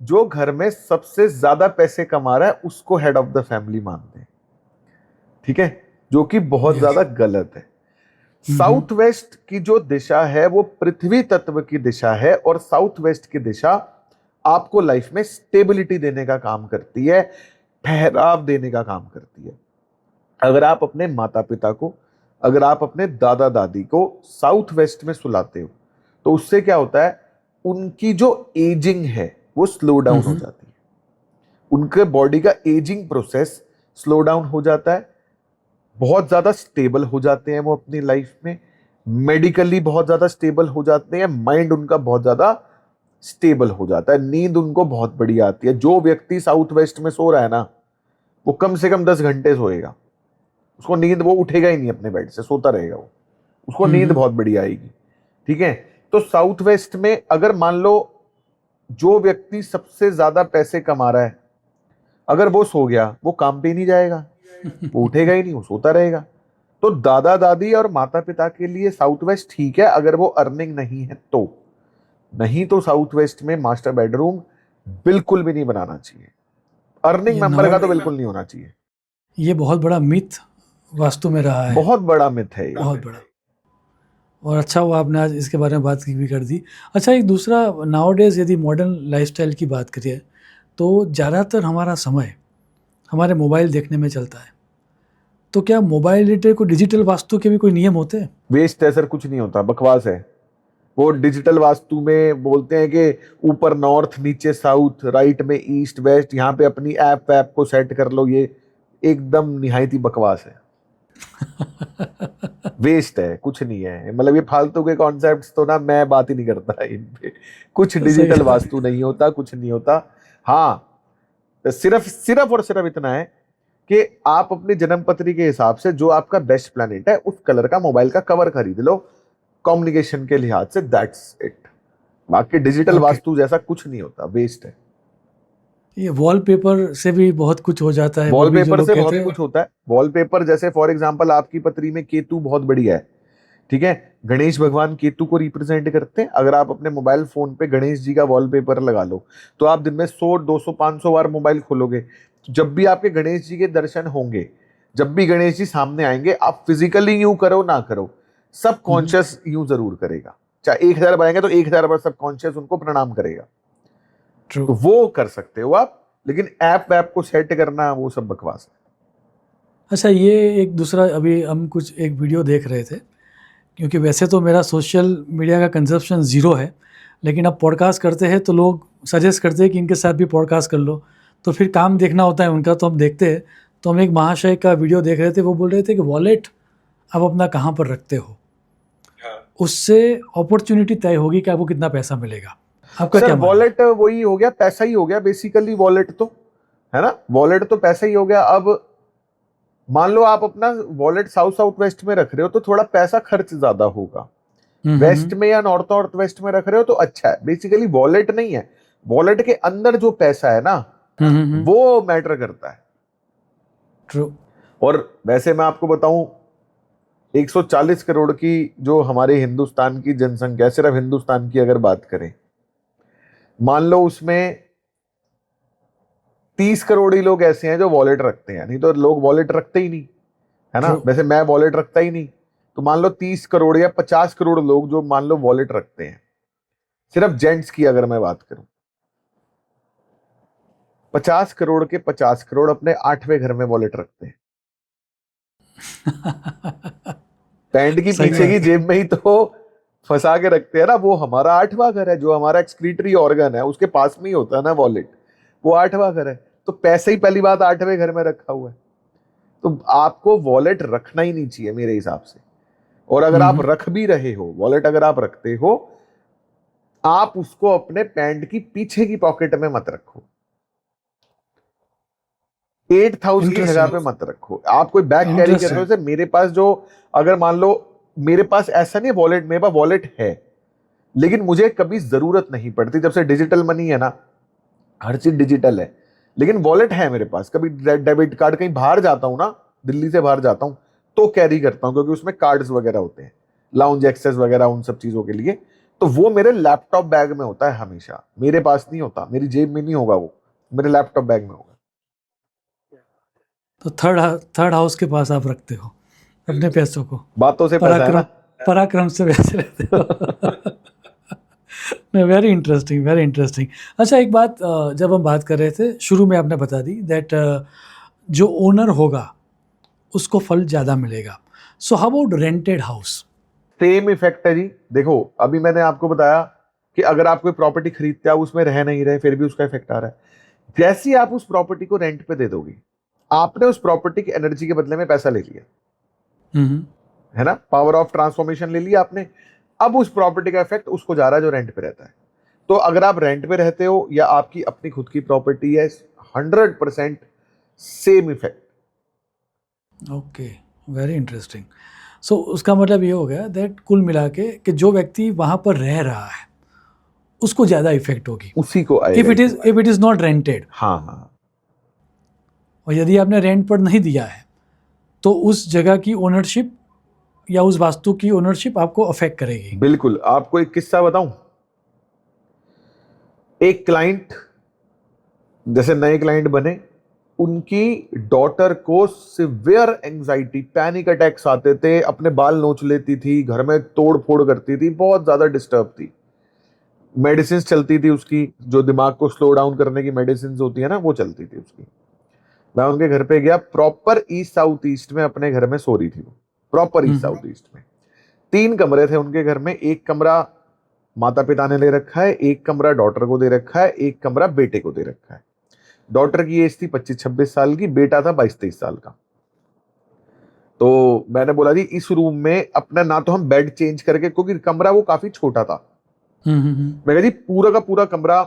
[SPEAKER 2] जो घर में सबसे ज्यादा पैसे कमा रहा है उसको हेड ऑफ द फैमिली मानते हैं, ठीक है, जो कि बहुत
[SPEAKER 1] Yes.
[SPEAKER 2] ज्यादा गलत है। साउथ वेस्ट की जो दिशा है वो पृथ्वी तत्व की दिशा है और साउथ वेस्ट की दिशा आपको लाइफ में स्टेबिलिटी देने का काम करती है, ठहराव देने का काम करती है। अगर आप अपने माता पिता को, अगर आप अपने दादा दादी को साउथ वेस्ट में सुलाते हो तो उससे क्या होता है, उनकी जो एजिंग है वो स्लो डाउन हो जाती है, उनके बॉडी का एजिंग प्रोसेस स्लो डाउन हो जाता है, बहुत ज्यादा स्टेबल हो जाते हैं वो अपनी लाइफ में, मेडिकली बहुत ज्यादा स्टेबल हो जाते हैं, माइंड उनका बहुत ज्यादा स्टेबल हो जाता है, नींद उनको बहुत बढ़िया आती है। जो व्यक्ति साउथ वेस्ट में सो रहा है ना वो कम से कम 10 घंटे सोएगा, उसको नींद, वो उठेगा ही नहीं अपने बेड से, सोता रहेगा वो, उसको नींद बहुत बढ़िया आएगी, ठीक है। तो साउथ वेस्ट में अगर मान लो जो व्यक्ति सबसे ज्यादा पैसे कमा रहा है अगर वो सो गया वो काम पे ही नहीं जाएगा, वो उठेगा ही नहीं, वो सोता रहेगा। तो दादा दादी और माता पिता के लिए साउथ वेस्ट ठीक है अगर वो अर्निंग नहीं है तो, नहीं तो साउथ वेस्ट में मास्टर बेडरूम बिल्कुल भी नहीं बनाना चाहिए। अर्निंग
[SPEAKER 1] ये
[SPEAKER 2] मेंबर का
[SPEAKER 1] नॉर्थ
[SPEAKER 2] तो बिल्कुल नहीं होना चाहिए।
[SPEAKER 1] ये बहुत बड़ा मिथ वास्तु में रहा है,
[SPEAKER 2] बहुत बड़ा मिथ है ये।
[SPEAKER 1] बहुत बड़ा। और अच्छा हुआ आपने आज इसके बारे में बात भी कर दी। अच्छा, एक दूसरा, नाउडेज यदि मॉडर्न लाइफस्टाइल की बात करिए तो ज़्यादातर हमारा समय हमारे मोबाइल देखने में चलता है, तो क्या मोबाइल रिलेटेड कोई डिजिटल वास्तु के भी कोई नियम होते हैं?
[SPEAKER 2] वेस्ट है सर, कुछ नहीं होता, बकवास है। वो डिजिटल वास्तु में बोलते हैं कि ऊपर नॉर्थ, नीचे साउथ, राइट में ईस्ट वेस्ट, यहाँ पे अपनी ऐप को सेट कर लो, ये एकदम निहायती बकवास है। वेस्ट है, कुछ नहीं है। मतलब ये फालतू के कॉन्सेप्ट्स तो ना मैं बात ही नहीं करता इन पे। कुछ डिजिटल वास्तु नहीं होता, कुछ नहीं होता। हाँ, सिर्फ और सिर्फ इतना है कि आप अपनी जन्म पत्री के हिसाब से जो आपका बेस्ट प्लैनेट है उस कलर का मोबाइल का कवर खरीद लो कम्युनिकेशन के लिहाज से, दैट्स इट। बाकी डिजिटल वास्तु जैसा कुछ नहीं होता, वेस्ट है।
[SPEAKER 1] ये वॉलपेपर से भी बहुत कुछ हो जाता है।
[SPEAKER 2] वॉलपेपर से बहुत कुछ होता है। वॉलपेपर जैसे फॉर एग्जांपल आपकी पत्री में केतु बहुत बढ़िया है, ठीक है, गणेश भगवान केतु को रिप्रेजेंट करते हैं। अगर आप अपने मोबाइल फोन पे गणेश जी का वॉलपेपर लगा लो तो आप दिन में 100, 200, 500 बार मोबाइल खोलोगे, तो जब भी आपके गणेश जी के दर्शन होंगे, जब भी गणेश जी सामने आएंगे, आप फिजिकली यूं करो ना करो, सब कॉन्शियस यूं जरूर करेगा। चाहे 1000 बार आएंगे तो 1000 बार सब कॉन्शियस उनको प्रणाम करेगा।
[SPEAKER 1] True.
[SPEAKER 2] तो वो कर सकते हो आप, लेकिन ऐप को सेट करना वो सब बकवास है।
[SPEAKER 1] अच्छा, ये एक दूसरा, अभी हम कुछ एक वीडियो देख रहे थे, क्योंकि वैसे तो मेरा सोशल मीडिया का कंजप्शन ज़ीरो है, लेकिन अब पॉडकास्ट करते हैं तो लोग सजेस्ट करते हैं कि इनके साथ भी पॉडकास्ट कर लो, तो फिर काम देखना होता है उनका, तो हम देखते हैं। तो हम एक महाशय का वीडियो देख रहे थे, वो बोल रहे थे कि वॉलेट आप अपना कहाँ पर रखते हो, उससे अपॉर्चुनिटी तय होगी कि आपको कितना पैसा मिलेगा। आपका क्या?
[SPEAKER 2] वॉलेट वही हो गया, पैसा ही हो गया बेसिकली। वॉलेट तो है ना, वॉलेट तो पैसा ही हो गया। अब मान लो आप अपना वॉलेट साउथ साउथ वेस्ट में रख रहे हो तो थोड़ा पैसा खर्च ज्यादा होगा, वेस्ट में या नॉर्थ नॉर्थ वेस्ट में रख रहे हो तो अच्छा है। बेसिकली वॉलेट नहीं है, वॉलेट के अंदर जो पैसा है ना वो मैटर करता है।
[SPEAKER 1] ट्रू।
[SPEAKER 2] और वैसे मैं आपको बताऊं, 140 करोड़ की जो हमारे हिंदुस्तान की जनसंख्या, सिर्फ हिंदुस्तान की अगर बात करें, मान लो उसमें 30 करोड़ ही लोग ऐसे हैं जो वॉलेट रखते हैं, नहीं तो लोग वॉलेट रखते ही नहीं, है ना।
[SPEAKER 1] True.
[SPEAKER 2] वैसे मैं वॉलेट रखता ही नहीं। तो मान लो 30 करोड़ या 50 करोड़ लोग जो मान लो वॉलेट रखते हैं, सिर्फ जेंट्स की अगर मैं बात करूं, 50 करोड़ के 50 करोड़ अपने 8वें घर में वॉलेट रखते हैं। पैंट की
[SPEAKER 1] सही
[SPEAKER 2] पीछे
[SPEAKER 1] बात
[SPEAKER 2] की
[SPEAKER 1] है।
[SPEAKER 2] जेब में ही तो फंसा के रखते हैं ना। वो हमारा 8वां घर है, जो हमारा एक्सक्रीटरी ऑर्गन है उसके पास में ही होता है ना वॉलेट, वो 8वां घर है। तो पैसे ही पहली बात 8वें घर में रखा हुआ है। तो आपको वॉलेट रखना ही नहीं चाहिए मेरे हिसाब से। और अगर आप रख भी रहे हो वॉलेट, अगर आप रखते हो, आप उसको अपने पैंट की पीछे की पॉकेट में मत रखो, 8th हाउस की जगह पे मत रखो। आप कोई बैग कैरी कर रहे हो, जैसे मेरे पास जो, अगर मान लो मेरे पास ऐसा नहीं वॉलेट, मेरे पास वॉलेट है लेकिन मुझे कभी जरूरत नहीं पड़ती। जब से डिजिटल मनी है ना, हर चीज डिजिटल है, लेकिन वॉलेट है मेरे पास। कभी डेबिट कार्ड, कहीं बाहर जाता हूं ना, दिल्ली से बाहर जाता हूं तो कैरी करता हूं, क्योंकि उसमें कार्ड्स वगैरह होते हैं, लाउंज एक्सेस वगैरह, उन सब चीजों के लिए। तो वो मेरे लैपटॉप बैग में होता है हमेशा, मेरे पास नहीं होता, मेरी जेब में नहीं होगा, वो मेरे लैपटॉप बैग में होगा।
[SPEAKER 1] तो थर्ड हाउस के पास आप रखते हो अपने पैसों को,
[SPEAKER 2] बातों से पैसा है ना।
[SPEAKER 1] पराक्रम से पैसे रहते हो। Very interesting, very interesting. अच्छा, एक बात, जब हम बात कर रहे थे शुरू में आपने बता दी दैट जो ओनर होगा उसको फल ज़्यादा मिलेगा। So how about rented house?
[SPEAKER 2] Same effect है जी। देखो अभी मैंने आपको बताया कि अगर आप कोई प्रॉपर्टी खरीदते हो, उसमें रह नहीं रहे, फिर भी उसका इफेक्ट आ रहा है। जैसे ही आप उस प्रॉपर्टी को रेंट पे दे दोगे, आपने उस प्रॉपर्टी की एनर्जी के बदले में पैसा ले लिया, है ना। पावर ऑफ ट्रांसफॉर्मेशन ले लिया आपने। अब उस प्रॉपर्टी का इफेक्ट उसको जा रहा है जो रेंट पे रहता है। तो अगर आप रेंट पे रहते हो या आपकी अपनी खुद की प्रॉपर्टी है, 100% same effect.
[SPEAKER 1] Okay, very interesting. So उसका मतलब ये हो गया दैट कुल मिला के कि जो व्यक्ति वहाँ पर रह रहा है उसको ज़्यादा इफेक्ट होगी
[SPEAKER 2] उसी को
[SPEAKER 1] इफ
[SPEAKER 2] आएगा।
[SPEAKER 1] It is not rented.
[SPEAKER 2] हाँ हाँ,
[SPEAKER 1] और यदि आपने रेंट पर नहीं दिया है तो उस जगह की ओनरशिप या उस वास्तु की ओनरशिप आपको अफेक्ट करेगी।
[SPEAKER 2] बिल्कुल। आपको एक किस्सा बताऊं। एक क्लाइंट, जैसे नए क्लाइंट बने, उनकी डॉटर को सिवियर एंजाइटी, पैनिक अटैक्स आते थे, अपने बाल नोच लेती थी, घर में तोड़ फोड़ करती थी, बहुत ज्यादा डिस्टर्ब थी। मेडिसिन चलती थी उसकी, जो दिमाग को स्लो डाउन करने की मेडिसिन होती है ना, वो चलती थी उसकी। मैं उनके घर पे गया, प्रॉपर ईस्ट साउथ ईस्ट में अपने घर में सो रही थी वो, प्रॉपर ईस्ट साउथ ईस्ट में। 3 कमरे थे उनके घर में, एक कमरा माता पिता ने ले रखा है, एक कमरा डॉटर को दे रखा है, एक कमरा बेटे को दे रखा है। डॉटर की एज थी 25-26 साल की, बेटा था 22-23 साल का। तो मैंने बोला जी इस रूम में अपना ना तो हम बेड चेंज करके, क्योंकि कमरा वो काफी छोटा था, मैं कहा जी पूरा का पूरा कमरा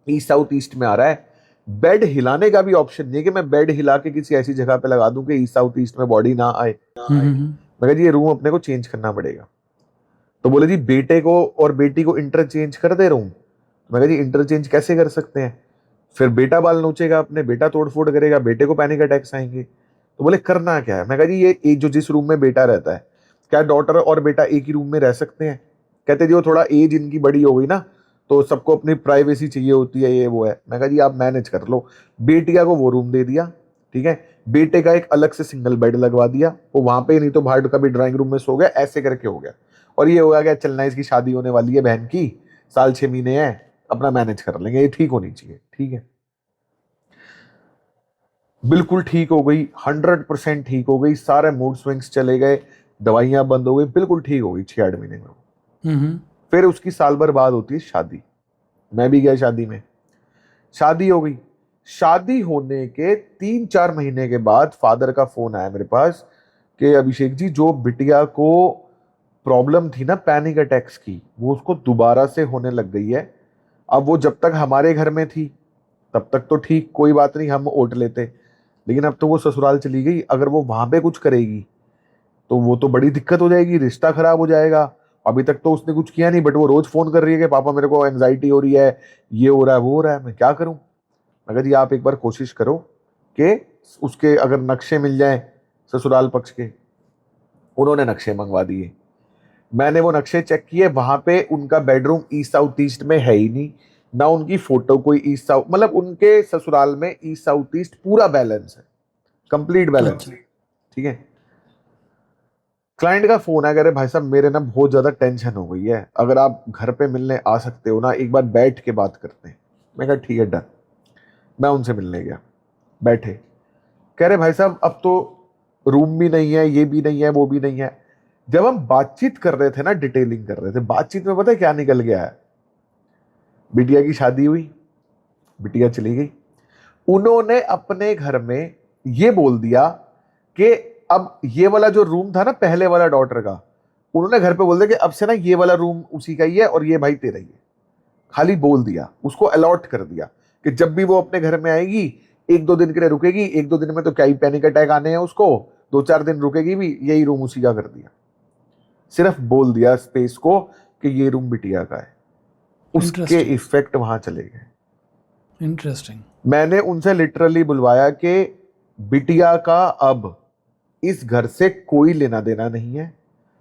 [SPEAKER 2] ईस्ट साउथ ईस्ट में आ रहा है, बेड हिलाने का भी ऑप्शन नहीं है कि मैं बेड हिला के किसी ऐसी जगह पे लगा दूं कि ईस्ट साउथ ईस्ट में बॉडी ना आए। मैं कहा जी ये रूम अपने को चेंज करना पड़ेगा। तो बोले जी बेटे को और बेटी को इंटरचेंज कर दे रहा हूं। मैं कहा जी इंटरचेंज कैसे कर सकते हैं, फिर बेटा बाल नोचेगा अपने, बेटा तोड़फोड़ करेगा, बेटे को पैनिक अटैक्स आएंगे। तो बोले करना क्या है। मैं कहा जी ये जो जिस रूम में बेटा रहता है, क्या डॉटर और बेटा एक ही रूम में रह सकते हैं। कहते जी वो थोड़ा एज इनकी बड़ी हो गई ना, तो सबको अपनी प्राइवेसी चाहिए होती है, ये वो है। मैं कहा जी आप मैनेज कर लो। बेटिया को वो रूम दे दिया, ठीक है, बेटे का एक अलग से सिंगल बेड लगवा दिया, वो वहां पे, नहीं तो बाहर कभी ड्राइंग रूम में सो गया, ऐसे करके हो गया। और ये होगा क्या, चलना इसकी शादी होने वाली है बहन की, साल 6 महीने है, अपना मैनेज कर लेंगे, ये ठीक होनी चाहिए। ठीक है, बिल्कुल ठीक हो गई, 100% ठीक हो गई, सारे मूड स्विंग्स चले गए, दवाइयां बंद हो गई, बिल्कुल ठीक हो गई 6-8 महीने में। फिर उसकी साल भर बाद होती है शादी। मैं भी गया शादी में, शादी हो गई। शादी होने के 3-4 महीने के बाद फादर का फोन आया मेरे पास कि अभिषेक जी जो बिटिया को प्रॉब्लम थी ना पैनिक अटैक्स की, वो उसको दोबारा से होने लग गई है। अब वो जब तक हमारे घर में थी तब तक तो ठीक, कोई बात नहीं, हम ओट लेते, लेकिन अब तो वो ससुराल चली गई, अगर वो वहां पे कुछ करेगी तो वो तो बड़ी दिक्कत हो जाएगी, रिश्ता खराब हो जाएगा। अभी तक तो उसने कुछ किया नहीं, बट वो रोज फोन कर रही है कि पापा मेरे को एंजाइटी हो रही है, ये हो रहा है, वो हो रहा है, मैं क्या करूं। मगर जी आप एक बार कोशिश करो कि उसके अगर नक्शे मिल जाए ससुराल पक्ष के। उन्होंने नक्शे मंगवा दिए, मैंने वो नक्शे चेक किए, वहां पे उनका बेडरूम ईस्ट साउथ ईस्ट में है ही नहीं, ना उनकी फोटो कोई ईस्ट साउथ, मतलब उनके ससुराल में ईस्ट साउथ ईस्ट पूरा बैलेंस है, कंप्लीट बैलेंस
[SPEAKER 1] अच्छा।
[SPEAKER 2] है, ठीक है। क्लाइंट का फोन है, कह रहे भाई साहब मेरे ना बहुत ज्यादा टेंशन हो गई है, अगर आप घर पे मिलने आ सकते हो ना, एक बार बैठ के बात करते हैं। मैं कहा ठीक है डन। मैं उनसे मिलने गया, बैठे, कह रहे भाई साहब अब तो रूम भी नहीं है, ये भी नहीं है, वो भी नहीं है। जब हम बातचीत कर रहे थे ना, डिटेलिंग कर रहे थे, बातचीत में पता है क्या निकल गया है? बिटिया की शादी हुई, बिटिया चली गई, उन्होंने अपने घर में ये बोल दिया कि अब ये वाला जो रूम था ना पहले वाला डॉटर का, उन्होंने घर पे बोल दिया कि अब से ना ये वाला रूम उसी का ही है और ये भाई तेरा ही है। खाली बोल दिया, उसको अलॉट कर दिया कि जब भी वो अपने घर में आएगी 1-2 दिन के लिए रुकेगी, 1-2 दिन में तो क्या ही पैनिक अटैक आने हैं उसको, 2-4 दिन रुकेगी भी, यही रूम उसी का कर दिया। सिर्फ बोल दिया स्पेस को कि ये रूम बिटिया का है, उसके
[SPEAKER 1] Interesting.
[SPEAKER 2] इफेक्ट वहां चले गए।
[SPEAKER 1] इंटरेस्टिंग।
[SPEAKER 2] मैंने उनसे लिटरली बुलवाया कि बिटिया का अब इस घर से कोई लेना देना नहीं है,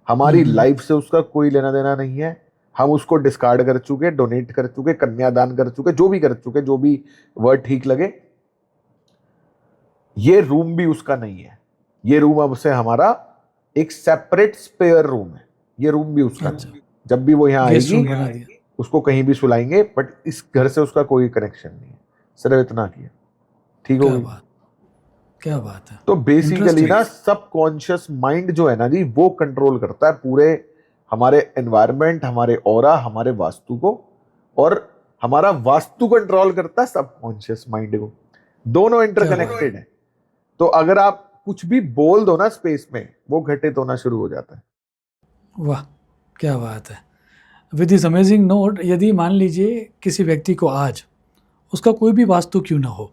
[SPEAKER 2] हमारी लाइफ से उसका कोई लेना देना नहीं है, हम उसको डिस्कार्ड कर चुके, डोनेट कर चुके, कन्यादान कर चुके, जो भी कर चुके, जो भी वर्ड ठीक लगे। ये रूम भी उसका नहीं है, ये रूम अब से हमारा एक सेपरेट स्पेयर रूम है, ये रूम भी उसका
[SPEAKER 1] अच्छा।
[SPEAKER 2] नहीं। जब भी वो यहाँ
[SPEAKER 1] गेस्ट रूम
[SPEAKER 2] आएगी
[SPEAKER 1] बना दिया।
[SPEAKER 2] उसको कहीं भी सुलाएंगे, बट इस घर से उसका कोई कनेक्शन नहीं है। सिर्फ इतना किया, ठीक हो
[SPEAKER 1] क्या
[SPEAKER 2] गई।
[SPEAKER 1] बात, क्या बात है।
[SPEAKER 2] तो बेसिकली
[SPEAKER 1] Interesting.
[SPEAKER 2] ना सबकॉन्शियस माइंड जो है ना जी, वो कंट्रोल करता है पूरे हमारे एनवायरनमेंट, हमारे ऑरा, हमारे वास्तु को, और हमारा वास्तु कंट्रोल करता है सबकॉन्शियस माइंड को। दोनों इंटरकनेक्टेड है। तो अगर आप कुछ भी बोल दो ना स्पेस में, वो घटित होना शुरू हो जाता है।
[SPEAKER 1] वाह, क्या बात है। विद दिस अमेजिंग नोट, यदि मान लीजिए किसी व्यक्ति को आज उसका कोई भी वास्तु क्यों ना हो,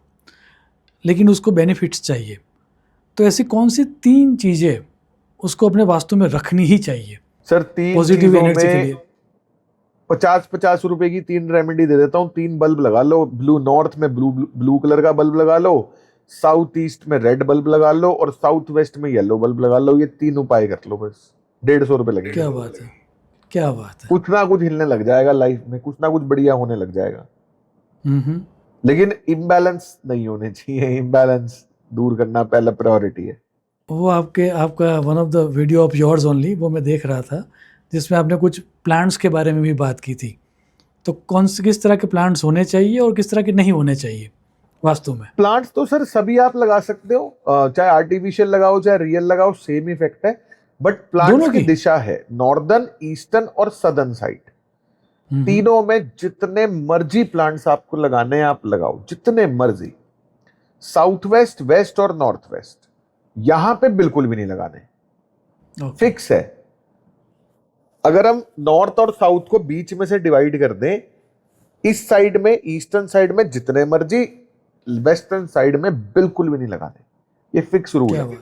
[SPEAKER 1] लेकिन उसको बेनिफिट्स चाहिए, तो ऐसी कौन सी 3 चीज़ें उसको अपने वास्तु में रखनी ही चाहिए
[SPEAKER 2] सर 3
[SPEAKER 1] पॉजिटिव
[SPEAKER 2] चीजों
[SPEAKER 1] एनर्जी के
[SPEAKER 2] में
[SPEAKER 1] लिए?
[SPEAKER 2] 50-50 रुपए की 3 रेमेडी दे देता हूँ। 3 बल्ब लगा लो, ब्लू नॉर्थ में ब्लू कलर का बल्ब लगा लो, साउथ ईस्ट में रेड बल्ब लगा लो, और साउथ वेस्ट में येलो बल्ब लगा लो। ये 3 उपाय कर लो, बस 150 रुपए लगेंगे।
[SPEAKER 1] क्या बात है, क्या बात है।
[SPEAKER 2] कुछ ना कुछ हिलने लग जाएगा लाइफ में, कुछ ना कुछ बढ़िया होने लग जाएगा। लेकिन इम्बैलेंस नहीं होने चाहिए, इम्बैलेंस दूर करना पहला प्रायोरिटी है।
[SPEAKER 1] वो आपका one of the video of yours only, वो मैं देख रहा था, जिसमें आपने कुछ प्लांट्स के बारे में भी बात की थी। तो किस तरह के प्लांट्स होने चाहिए और किस तरह के नहीं होने चाहिए वास्तु में?
[SPEAKER 2] प्लांट्स तो सर सभी आप लगा सकते हो, चाहे आर्टिफिशियल लगाओ चाहे रियल लगाओ, सेम इफेक्ट है। बट प्लांट्स की दिशा है नॉर्दर्न, ईस्टर्न और सदर्न साइड। तीनों में जितने मर्जी प्लांट्स आपको लगाने हैं आप लगाओ, जितने मर्जी। साउथ वेस्ट, वेस्ट और नॉर्थ वेस्ट यहां पे बिल्कुल भी नहीं लगाने, फिक्स है। अगर हम नॉर्थ और साउथ को बीच में से डिवाइड कर दें, इस साइड में, ईस्टर्न साइड में जितने मर्जी, वेस्टर्न साइड में बिल्कुल भी नहीं लगाने, ये फिक्स रूल है।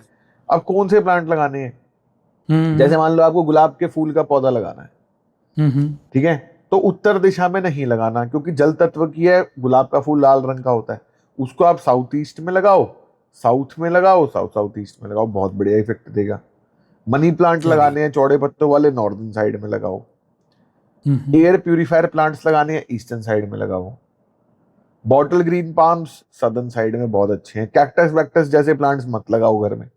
[SPEAKER 2] अब कौन से प्लांट लगाने हैं? जैसे मान लो आपको गुलाब के फूल का पौधा लगाना है, ठीक है, तो उत्तर दिशा में नहीं लगाना, क्योंकि जल तत्व की है, गुलाब का फूल लाल रंग का होता है। उसको आप साउथ ईस्ट में लगाओ, साउथ में लगाओ, साउथ ईस्ट में लगाओ, बहुत बढ़िया इफेक्ट देगा। मनी प्लांट लगाने हैं चौड़े पत्तों वाले, नॉर्दर्न साइड में लगाओ। एयर प्यूरिफायर प्लांट्स लगाने हैं, ईस्टर्न साइड में लगाओ। Bottle green palms southern side में बहुत अच्छे हैं। कैक्टस वैक्टस जैसे प्लांट्स मत लगाओ घर में।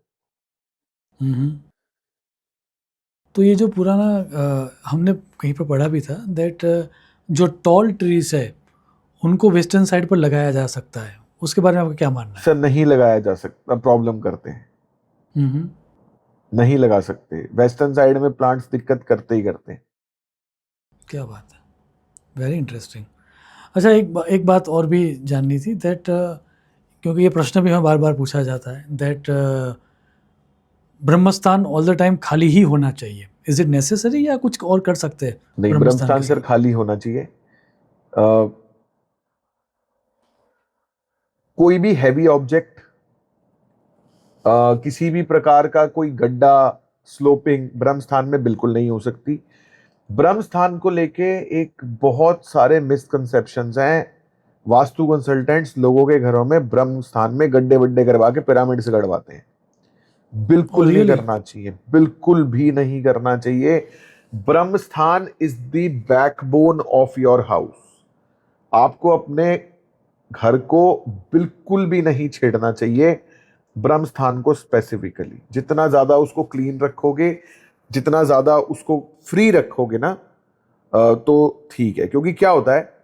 [SPEAKER 1] तो ये जो पुराना हमने कहीं पर पढ़ा भी था दैट जो टॉल ट्रीज है उनको वेस्टर्न साइड पर लगाया जा सकता है, उसके बारे में आपका क्या मानना है?
[SPEAKER 2] सर नहीं लगाया जा सकता, प्रॉब्लम करते हैं, नहीं लगा सकते। वेस्टर्न साइड में प्लांट्स दिक्कत करते ही करते हैं।
[SPEAKER 1] क्या बात है, वेरी इंटरेस्टिंग। अच्छा, एक बात और भी जाननी थी दैट, क्योंकि ये प्रश्न भी हमें बार बार पूछा जाता है that Brahmasthan all the time खाली ही होना चाहिए, इज इट नेसेसरी या कुछ और कर सकते हैं?
[SPEAKER 2] नहीं, ब्रह्मस्थान सर खाली होना चाहिए। कोई भी हैवी ऑब्जेक्ट, किसी भी प्रकार का कोई गड्ढा, स्लोपिंग ब्रह्मस्थान में बिल्कुल नहीं हो सकती। ब्रह्मस्थान को लेके एक बहुत सारे मिसकंसेप्शंस हैं। वास्तु कंसल्टेंट्स लोगों के घरों में ब्रह्मस्थान में गड्ढे वड्ढे करवा के पिरामिड से गड़वाते हैं। बिल्कुल नहीं करना चाहिए, बिल्कुल भी नहीं करना चाहिए। Brahmasthan is the backbone of your house. आपको अपने घर को बिल्कुल भी नहीं छेड़ना चाहिए, ब्रह्म स्थान को स्पेसिफिकली। जितना ज्यादा उसको क्लीन रखोगे, जितना ज्यादा उसको फ्री रखोगे ना, तो ठीक है। क्योंकि क्या होता है,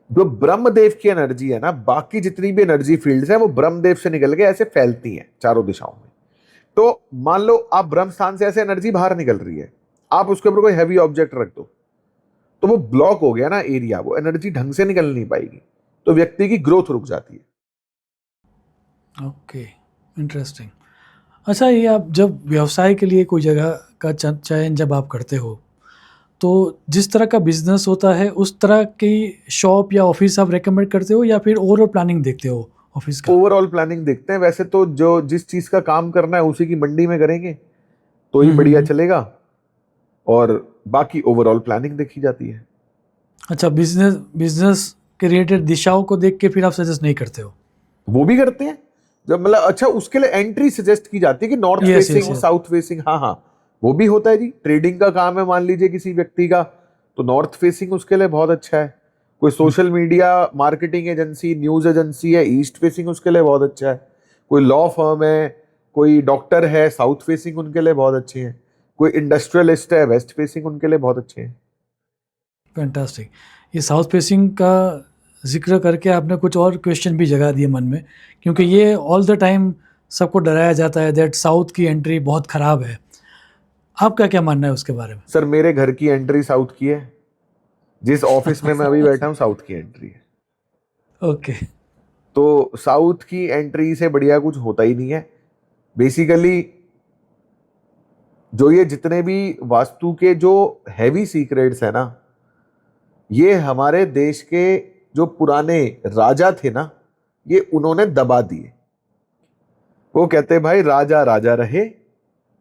[SPEAKER 2] जो ब्रह्मदेव की एनर्जी है ना, बाकी जितनी भी एनर्जी फील्ड्स है वो ब्रह्मदेव से निकल के ऐसे फैलती हैं चारों दिशाओं में। तो मान लो आप ब्रह्म स्थान से ऐसे एनर्जी बाहर निकल रही है, आप उसके ऊपर कोई हैवी ऑब्जेक्ट रख दो तो वो ब्लॉक हो गया ना एरिया, वो एनर्जी ढंग से निकल नहीं पाएगी, तो व्यक्ति की ग्रोथ रुक जाती है।
[SPEAKER 1] Okay, interesting. अच्छा, ये आप जब व्यवसाय के लिए कोई जगह का चयन जब आप करते हो, तो जिस तरह का बिजनेस होता है उस तरह की शॉप या ऑफिस आप रेकमेंड करते हो, या फिर ओवरऑल प्लानिंग देखते हो ऑफिस का?
[SPEAKER 2] ओवरऑल प्लानिंग देखते हैं। वैसे तो जो जिस चीज का काम करना है उसी की मंडी में करेंगे तो ही बढ़िया चलेगा, और बाकी ओवरऑल प्लानिंग देखी जाती है।
[SPEAKER 1] अच्छा, बिजनेस के रिलेटेड दिशाओं को देख के फिर आप सजेस्ट नहीं करते हो?
[SPEAKER 2] वो भी करते हैं जब, मतलब अच्छा उसके लिए एंट्री सजेस्ट की जाती है कि नॉर्थ
[SPEAKER 1] Yes,
[SPEAKER 2] फेसिंग
[SPEAKER 1] yes,
[SPEAKER 2] और
[SPEAKER 1] yes.
[SPEAKER 2] South facing. हाँ हाँ, वो भी होता है जी। ट्रेडिंग का काम है मान लीजिए किसी व्यक्ति का, तो नॉर्थ फेसिंग उसके लिए बहुत अच्छा है। कोई social media marketing agency, news agency है, ईस्ट फेसिंग उसके लिए बहुत अच्छा है। कोई लॉ फर्म है, कोई डॉक्टर है, साउथ फेसिंग उनके लिए बहुत अच्छे हैं। कोई इंडस्ट्रियलिस्ट है, वेस्ट फेसिंग उनके लिए बहुत अच्छे हैं।
[SPEAKER 1] फैंटास्टिक। ये साउथ फेसिंग का जिक्र करके आपने कुछ और क्वेश्चन भी जगा दिए मन में, क्योंकि ये ऑल द टाइम सबको डराया जाता है दैट साउथ की एंट्री बहुत ख़राब है। आपका क्या मानना है उसके बारे में?
[SPEAKER 2] सर मेरे घर की एंट्री साउथ की है, जिस ऑफिस में मैं अभी बैठा हूँ साउथ की एंट्री है।
[SPEAKER 1] ओके।
[SPEAKER 2] तो साउथ की एंट्री से बढ़िया कुछ होता ही नहीं है। बेसिकली जो ये जितने भी वास्तु के जो हैवी सीक्रेट्स है ना, ये हमारे देश के जो पुराने राजा थे ना, ये उन्होंने दबा दिए। वो कहते भाई राजा राजा रहे,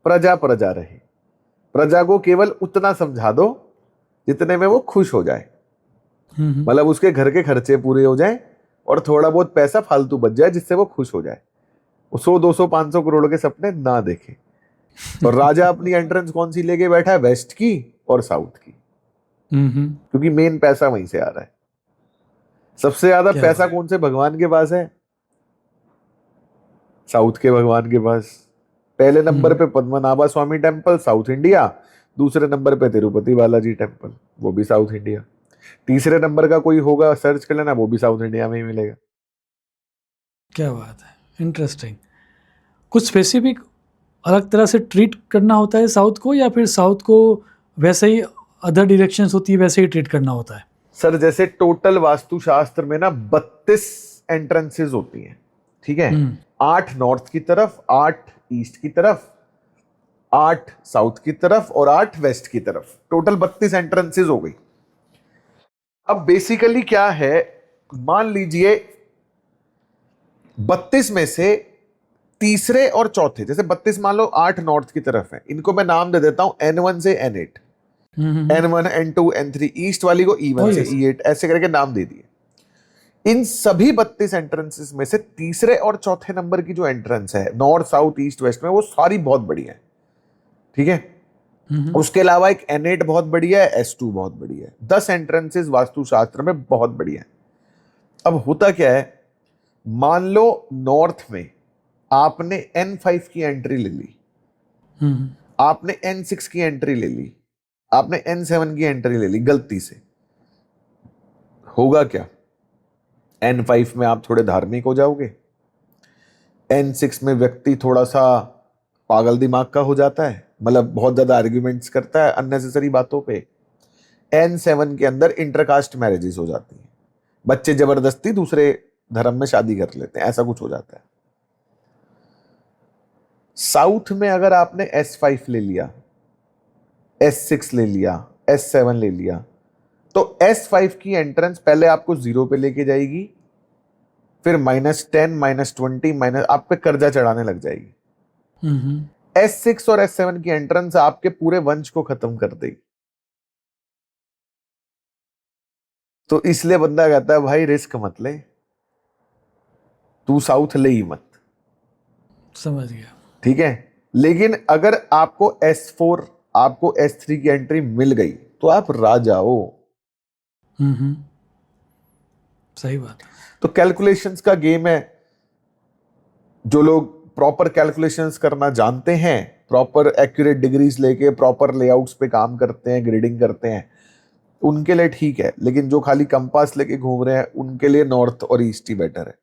[SPEAKER 2] प्रजा प्रजा रहे। प्रजा को केवल उतना समझा दो जितने में वो खुश हो जाए, मतलब उसके घर के खर्चे पूरे हो जाए और थोड़ा बहुत पैसा फालतू बच जाए जिससे वो खुश हो जाए। वो 100 200 500 करोड़ के सपने ना देखे। और राजा अपनी एंट्रेंस कौन सी लेके बैठा है? वेस्ट की और साउथ की, क्योंकि मेन पैसा वहीं से आ रहा है। सबसे ज्यादा
[SPEAKER 1] क्या
[SPEAKER 2] पैसा
[SPEAKER 1] बात।
[SPEAKER 2] कौन से भगवान के पास है? साउथ के भगवान के पास। पहले नंबर पे पद्मनाभा स्वामी टेम्पल साउथ इंडिया, दूसरे नंबर पे तिरुपति बालाजी टेम्पल वो भी साउथ इंडिया, तीसरे नंबर का कोई होगा सर्च कर लेना, वो भी साउथ इंडिया में ही मिलेगा।
[SPEAKER 1] क्या बात है, इंटरेस्टिंग। कुछ स्पेसिफिक अलग तरह से ट्रीट करना होता है साउथ को, या फिर साउथ को वैसे ही अदर डायरेक्शंस होती है वैसे ही ट्रीट करना होता है?
[SPEAKER 2] सर जैसे टोटल वास्तुशास्त्र में ना 32 एंट्रेंसेस होती हैं, ठीक है? 8 नॉर्थ की तरफ, 8 ईस्ट की तरफ, 8 साउथ की तरफ और 8 वेस्ट की तरफ, टोटल 32 एंट्रेंसेस हो गई। अब बेसिकली क्या है, मान लीजिए 32 में से तीसरे और चौथे, जैसे 32 मान लो 8 नॉर्थ की तरफ है, इनको मैं नाम दे देता हूं N1 से N8, N1 N2 N3, east वाली को E1 से E8, ऐसे करके नाम दे दिए। इन सभी 32 एंट्रेंसेस में से तीसरे और चौथे नंबर की जो एंट्रेंस है नॉर्थ साउथ ईस्ट वेस्ट में, वो सारी बहुत बढ़िया है, ठीक है? उसके अलावा एक N8 बहुत बढ़िया है, S2 बहुत बढ़िया है। 10 एंट्रेंसेस वास्तुशास्त्र में बहुत बढ़िया है। अब होता क्या है, मान लो नॉर्थ में आपने N5 की एंट्री ले ली, आपने N6 की एंट्री ले ली, आपने N7 की एंट्री ले ली गलती से, होगा क्या? N5 में आप थोड़े धार्मिक हो जाओगे, N6 में व्यक्ति थोड़ा सा पागल दिमाग का हो जाता है, मतलब बहुत ज्यादा आर्ग्यूमेंट्स करता है अननेसेसरी बातों पे। N7 के अंदर इंटरकास्ट मैरिजेस हो जाती हैं, बच्चे जबरदस्ती दूसरे धर्म में शादी कर लेते हैं, ऐसा कुछ हो जाता है। साउथ में अगर आपने S5 ले लिया, S6 ले लिया, S7 ले लिया, तो S5 की एंट्रेंस पहले आपको 0 पे लेके जाएगी, फिर -10 -20 माइनस आप पे कर्जा चढ़ाने लग जाएगी। S6 और S7 की एंट्रेंस आपके पूरे वंश को खत्म कर देगी। तो इसलिए बंदा कहता है भाई रिस्क मत ले, तू साउथ ले ही मत।
[SPEAKER 1] समझ गया।
[SPEAKER 2] ठीक है, लेकिन अगर आपको S4 आपको S3 की एंट्री मिल गई तो आप राजा हो।
[SPEAKER 1] सही बात है।
[SPEAKER 2] तो कैलकुलेशंस का गेम है। जो लोग प्रॉपर कैलकुलेशंस करना जानते हैं, प्रॉपर एक्यूरेट डिग्रीज लेके प्रॉपर लेआउट्स पे काम करते हैं, ग्रेडिंग करते हैं, उनके लिए ठीक है। लेकिन जो खाली कंपास लेके घूम रहे हैं, उनके लिए नॉर्थ और ईस्ट ही बेटर है।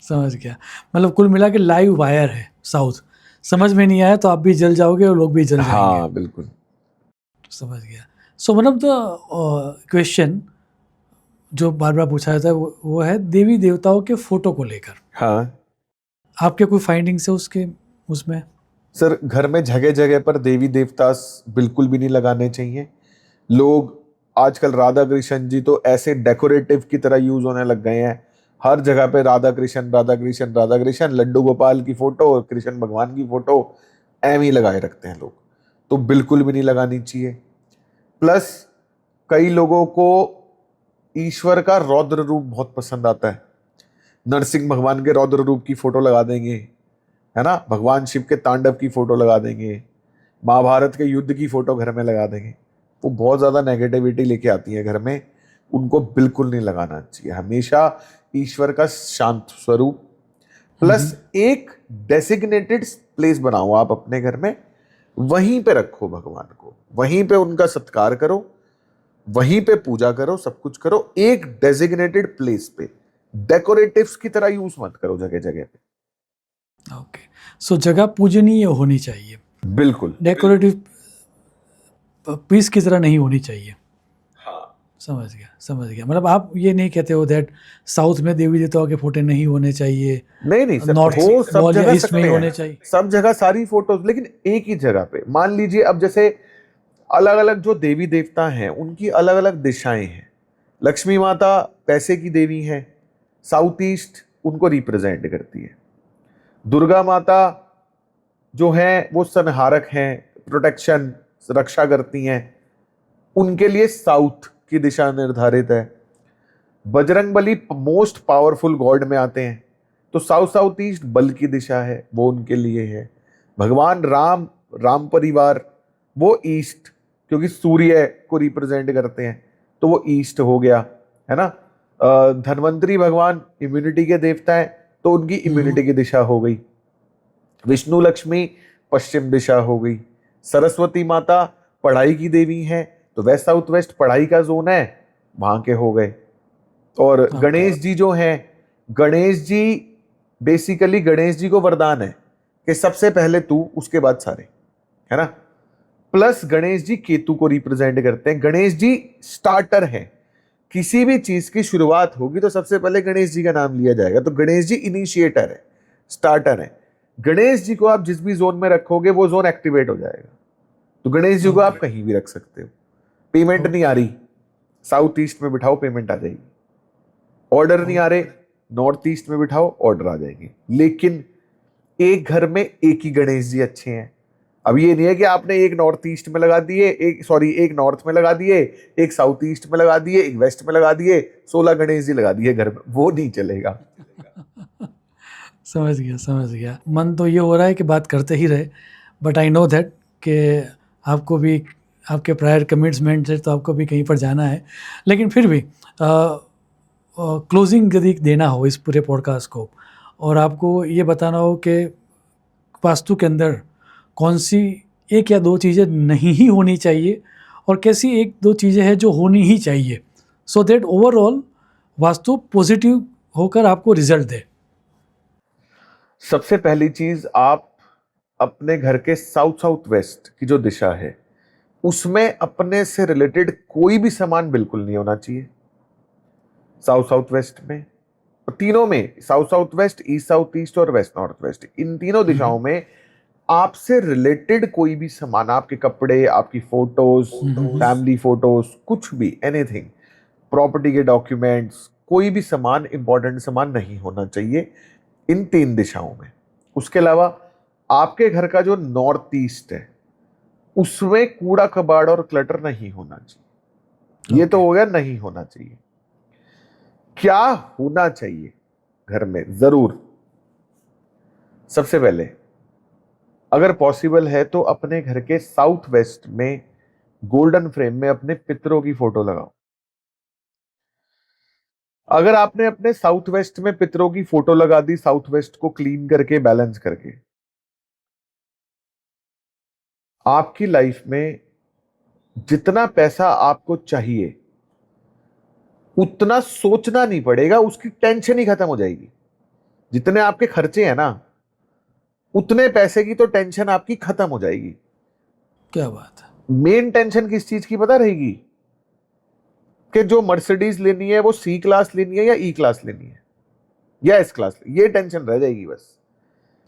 [SPEAKER 1] समझ गया। मतलब कुल मिला के लाइव वायर है साउथ। समझ में नहीं आया तो आप भी जल जाओगे और लोग भी जल जाएंगे।
[SPEAKER 2] हाँ बिल्कुल।
[SPEAKER 1] समझ गया। So one of the question जो बार बार पूछा जाता है वो है देवी देवताओं के फोटो को लेकर।
[SPEAKER 2] हाँ
[SPEAKER 1] आपके कोई फाइंडिंग्स है उसके उसमें?
[SPEAKER 2] सर, घर में जगह जगह पर देवी देवता बिल्कुल भी नहीं लगाने चाहिए। लोग आजकल राधा कृष्ण जी तो ऐसे डेकोरेटिव की तरह यूज होने लग गए हैं। हर जगह पे राधा कृष्ण राधा कृष्ण राधा कृष्ण, लड्डू गोपाल की फोटो और कृष्ण भगवान की फोटो एम ही लगाए रखते हैं लोग। तो बिल्कुल भी नहीं लगानी चाहिए। प्लस कई लोगों को ईश्वर का रौद्र रूप बहुत पसंद आता है। नरसिंह भगवान के रौद्र रूप की फोटो लगा देंगे, है ना, भगवान शिव के तांडव की फोटो लगा देंगे, महाभारत के युद्ध की फोटो घर में लगा देंगे। वो बहुत ज्यादा नेगेटिविटी लेके आती है घर में। उनको बिल्कुल नहीं लगाना चाहिए। हमेशा ईश्वर का शांत स्वरूप, प्लस एक डेसिग्नेटेड प्लेस बनाओ आप अपने घर में, वहीं पे रखो भगवान को, वहीं पे उनका सत्कार करो, वहीं पे पूजा करो, सब कुछ करो एक डेजिग्नेटेड प्लेस पे। डेकोरेटिव्स की तरह यूज मत करो जगह जगह पे।
[SPEAKER 1] ओके। सो जगह पूजनीय होनी चाहिए,
[SPEAKER 2] बिल्कुल।
[SPEAKER 1] डेकोरेटिव पीस की तरह नहीं होनी चाहिए।
[SPEAKER 2] हाँ
[SPEAKER 1] समझ गया समझ गया। मतलब आप ये नहीं कहते हो दैट साउथ में देवी देवताओं के फोटो नहीं होने चाहिए,
[SPEAKER 2] नहीं नहीं सर,
[SPEAKER 1] नॉर्थ
[SPEAKER 2] हो सब
[SPEAKER 1] वॉल या
[SPEAKER 2] जगह
[SPEAKER 1] ईस्ट में ही
[SPEAKER 2] सकते
[SPEAKER 1] होने
[SPEAKER 2] हैं,
[SPEAKER 1] चाहिए।
[SPEAKER 2] सब जगह सारी फोटोज, लेकिन एक ही जगह पे। मान लीजिए अब जैसे अलग अलग जो देवी देवता हैं उनकी अलग अलग दिशाएं हैं। लक्ष्मी माता पैसे की देवी है, साउथ ईस्ट उनको रिप्रेजेंट करती है। दुर्गा माता जो है वो संहारक हैं, प्रोटेक्शन रक्षा करती हैं, उनके लिए साउथ की दिशा निर्धारित है। Bajrang Bali most powerful God में आते हैं, तो साउथ साउथ ईस्ट बल की दिशा है, वो उनके लिए है। भगवान राम, राम परिवार, वो ईस्ट, क्योंकि सूर्य को रिप्रेजेंट करते हैं, तो वो ईस्ट हो गया, है ना। धन्वंतरी भगवान इम्यूनिटी के देवता हैं, तो उनकी इम्यूनिटी की दिशा हो गई। विष्णु लक्ष्मी पश्चिम दिशा हो गई। सरस्वती माता पढ़ाई की देवी हैं, तो वेस्ट साउथ वेस्ट पढ़ाई का जोन है, वहां के हो गए। और गणेश जी जो हैं, गणेश जी बेसिकली, गणेश जी को वरदान है कि सबसे पहले तू उसके बाद सारे, है ना। प्लस गणेश जी केतु को रिप्रेजेंट करते हैं। गणेश जी स्टार्टर हैं, किसी भी चीज की शुरुआत होगी तो सबसे पहले गणेश जी का नाम लिया जाएगा। तो गणेश जी इनिशिएटर है, स्टार्टर है। गणेश जी को आप जिस भी जोन में रखोगे वो जोन एक्टिवेट हो जाएगा। तो गणेश जी को आप कहीं भी रख सकते हो। पेमेंट नहीं आ रही, साउथ ईस्ट में बिठाओ, पेमेंट आ जाएगी। ऑर्डर नहीं आ रहे, नॉर्थ ईस्ट में बिठाओ, ऑर्डर आ जाएंगे। लेकिन एक घर में एक ही गणेश जी अच्छे हैं। अब ये नहीं है कि आपने एक नॉर्थ ईस्ट में लगा दिए, एक नॉर्थ में लगा दिए, एक साउथ ईस्ट में लगा दिए, एक वेस्ट में लगा दिए, 16 गणेश जी लगा दिए घर में, वो नहीं चलेगा।
[SPEAKER 1] समझ गया समझ गया। मन तो ये हो रहा है कि बात करते ही रहे, बट आई नो दैट कि आपको भी आपके प्रायर कमिटमेंट है, तो आपको भी कहीं पर जाना है। लेकिन फिर भी क्लोजिंग यदि देना हो इस पूरे पॉडकास्ट को, और आपको ये बताना हो कि वास्तु के अंदर कौन सी एक या दो चीज़ें नहीं ही होनी चाहिए और कैसी एक दो चीज़ें हैं जो होनी ही चाहिए, so that overall vastu positive होकर आपको रिजल्ट दे।
[SPEAKER 2] सबसे पहली चीज, आप अपने घर के साउथ साउथ वेस्ट की जो दिशा है उसमें अपने से रिलेटेड कोई भी सामान बिल्कुल नहीं होना चाहिए। साउथ साउथ वेस्ट में, तीनों में, south south west, east south east और वेस्ट नॉर्थ वेस्ट, इन तीनों दिशाओं में आपसे रिलेटेड कोई भी सामान, आपके कपड़े, आपकी फोटोज, फैमिली फोटोज, कुछ भी, एनीथिंग, प्रॉपर्टी के डॉक्यूमेंट्स, कोई भी सामान, इंपॉर्टेंट सामान नहीं होना चाहिए इन तीन दिशाओं में। उसके अलावा आपके घर का जो नॉर्थ ईस्ट है उसमें कूड़ा कबाड़ और क्लटर नहीं होना चाहिए। ये तो हो गया नहीं होना चाहिए। क्या होना चाहिए घर में? जरूर, सबसे पहले अगर पॉसिबल है तो अपने घर के साउथ वेस्ट में गोल्डन फ्रेम में अपने पितरों की फोटो लगाओ। अगर आपने अपने साउथ वेस्ट में पितरों की फोटो लगा दी, साउथ वेस्ट को क्लीन करके बैलेंस करके, आपकी लाइफ में जितना पैसा आपको चाहिए उतना सोचना नहीं पड़ेगा, उसकी टेंशन ही खत्म हो जाएगी। जितने आपके खर्चे हैं ना, उतने पैसे की तो टेंशन आपकी खत्म हो जाएगी।
[SPEAKER 1] क्या बात है।
[SPEAKER 2] मेन टेंशन किस चीज की पता रहेगी? कि जो मर्सिडीज लेनी है वो सी क्लास लेनी है या ई क्लास लेनी है या एस क्लास, ये टेंशन रह जाएगी बस।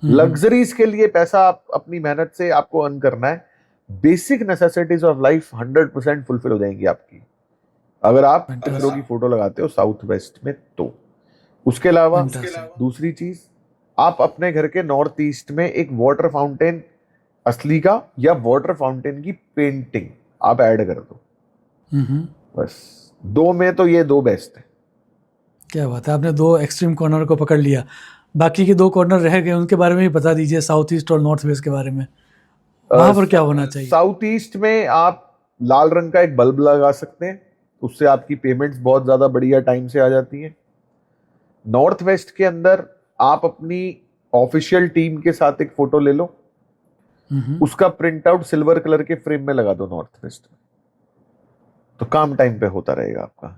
[SPEAKER 2] लग्जरीज के लिए पैसा आप अपनी मेहनत से आपको अर्न करना है। Basic necessities of life 100% fulfil हो जाएंगी आपकी अगर आप पितरों की फोटो लगाते हो साउथ वेस्ट में। तो उसके अलावा दूसरी चीज, आप अपने घर के नॉर्थ ईस्ट में एक वाटर फाउंटेन असली का या वाटर फाउंटेन की पेंटिंग आप ऐड कर दो। बस दो में तो ये दो बेस्ट है।
[SPEAKER 1] क्या बात है, आपने दो एक्सट्रीम कॉर्नर को पकड़ लिया। बाकी के दो कॉर्नर रह गए, उनके बारे में भी बता दीजिए, साउथ ईस्ट और नॉर्थ वेस्ट के बारे में। वहां पर क्या होना चाहिए?
[SPEAKER 2] साउथ ईस्ट में आप लाल रंग का एक बल्ब लगा सकते हैं, उससे आपकी पेमेंट्स बहुत ज्यादा बढ़िया टाइम से आ जाती हैं। नॉर्थ वेस्ट के अंदर आप अपनी ऑफिशियल टीम के साथ एक फोटो ले लो, उसका प्रिंट आउट सिल्वर कलर के फ्रेम में लगा दो नॉर्थ वेस्ट में, तो काम टाइम पे होता रहेगा आपका।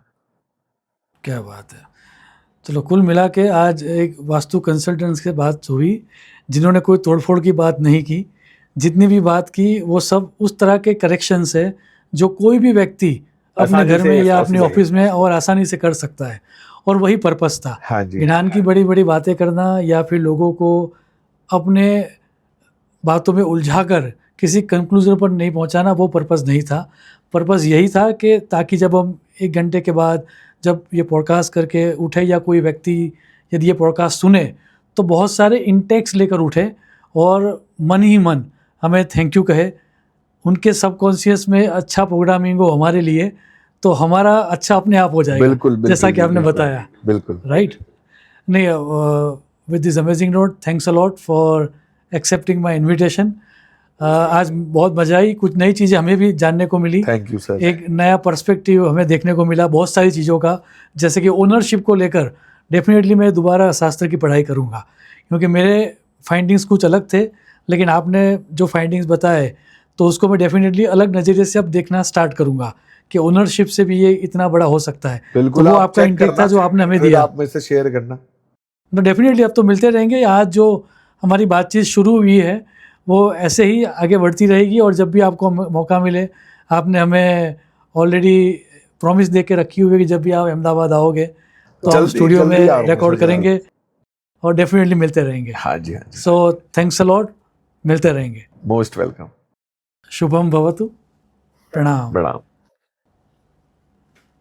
[SPEAKER 1] क्या बात है। चलो, कुल मिला के आज एक वास्तु कंसल्टेंट्स से बात हुई जिन्होंने कोई तोड़फोड़ की बात नहीं की। जितनी भी बात की वो सब उस तरह के करेक्शंस है जो कोई भी व्यक्ति अपने घर में या अपने ऑफिस में और आसानी से कर सकता है, और वही पर्पस था।
[SPEAKER 2] हाँ जी।
[SPEAKER 1] ज्ञान की बड़ी बड़ी बातें करना या फिर लोगों को अपने बातों में उलझाकर किसी कंक्लूजन पर नहीं पहुंचाना, वो पर्पस नहीं था। पर्पस यही था कि ताकि जब हम 1 घंटे के बाद जब ये पॉडकास्ट करके उठे या कोई व्यक्ति यदि ये पॉडकास्ट सुने तो बहुत सारे इंटेक्स लेकर उठे और मन ही मन हमें थैंक यू कहे। उनके सबकॉन्शियस में अच्छा प्रोग्रामिंग हो हमारे लिए, तो हमारा अच्छा अपने आप हो जाएगा।
[SPEAKER 2] बिल्कुल,
[SPEAKER 1] जैसा कि आपने बताया।
[SPEAKER 2] बिल्कुल
[SPEAKER 1] राइट। नहीं, with this amazing note, thanks a lot for accepting my invitation. आज बहुत मजा आई, कुछ नई चीज़ें हमें भी जानने को मिली।
[SPEAKER 2] Thank you sir.
[SPEAKER 1] एक नया पर्सपेक्टिव हमें देखने को मिला बहुत सारी चीज़ों का, जैसे कि ओनरशिप को लेकर डेफिनेटली मैं दोबारा शास्त्र की पढ़ाई करूँगा, क्योंकि मेरे फाइंडिंग्स कुछ अलग थे, लेकिन आपने जो फाइंडिंग्स बताए तो उसको मैं डेफिनेटली अलग नज़रिए से अब देखना स्टार्ट करूँगा कि ओनरशिप से भी ये इतना बड़ा हो सकता है।
[SPEAKER 2] बिल्कुल,
[SPEAKER 1] तो वो आपका इंटेक था जो आपने हमें दिया,
[SPEAKER 2] आप मेरे से शेयर करना।
[SPEAKER 1] तो डेफिनेटली अब तो मिलते रहेंगे। आज जो हमारी बातचीत शुरू हुई है वो ऐसे ही आगे बढ़ती रहेगी, और जब भी आपको मौका मिले, आपने हमें ऑलरेडी प्रॉमिस दे के रखी हुई है कि जब भी आप अहमदाबाद आओगे तो हम स्टूडियो में रिकॉर्ड करेंगे और डेफिनेटली मिलते रहेंगे।
[SPEAKER 2] हाँ जी, हाँ जी।
[SPEAKER 1] सो थैंक्स अ लॉट, मिलते रहेंगे।
[SPEAKER 2] Most welcome.
[SPEAKER 1] शुभम भवतु। प्रणाम।
[SPEAKER 2] प्रणाम।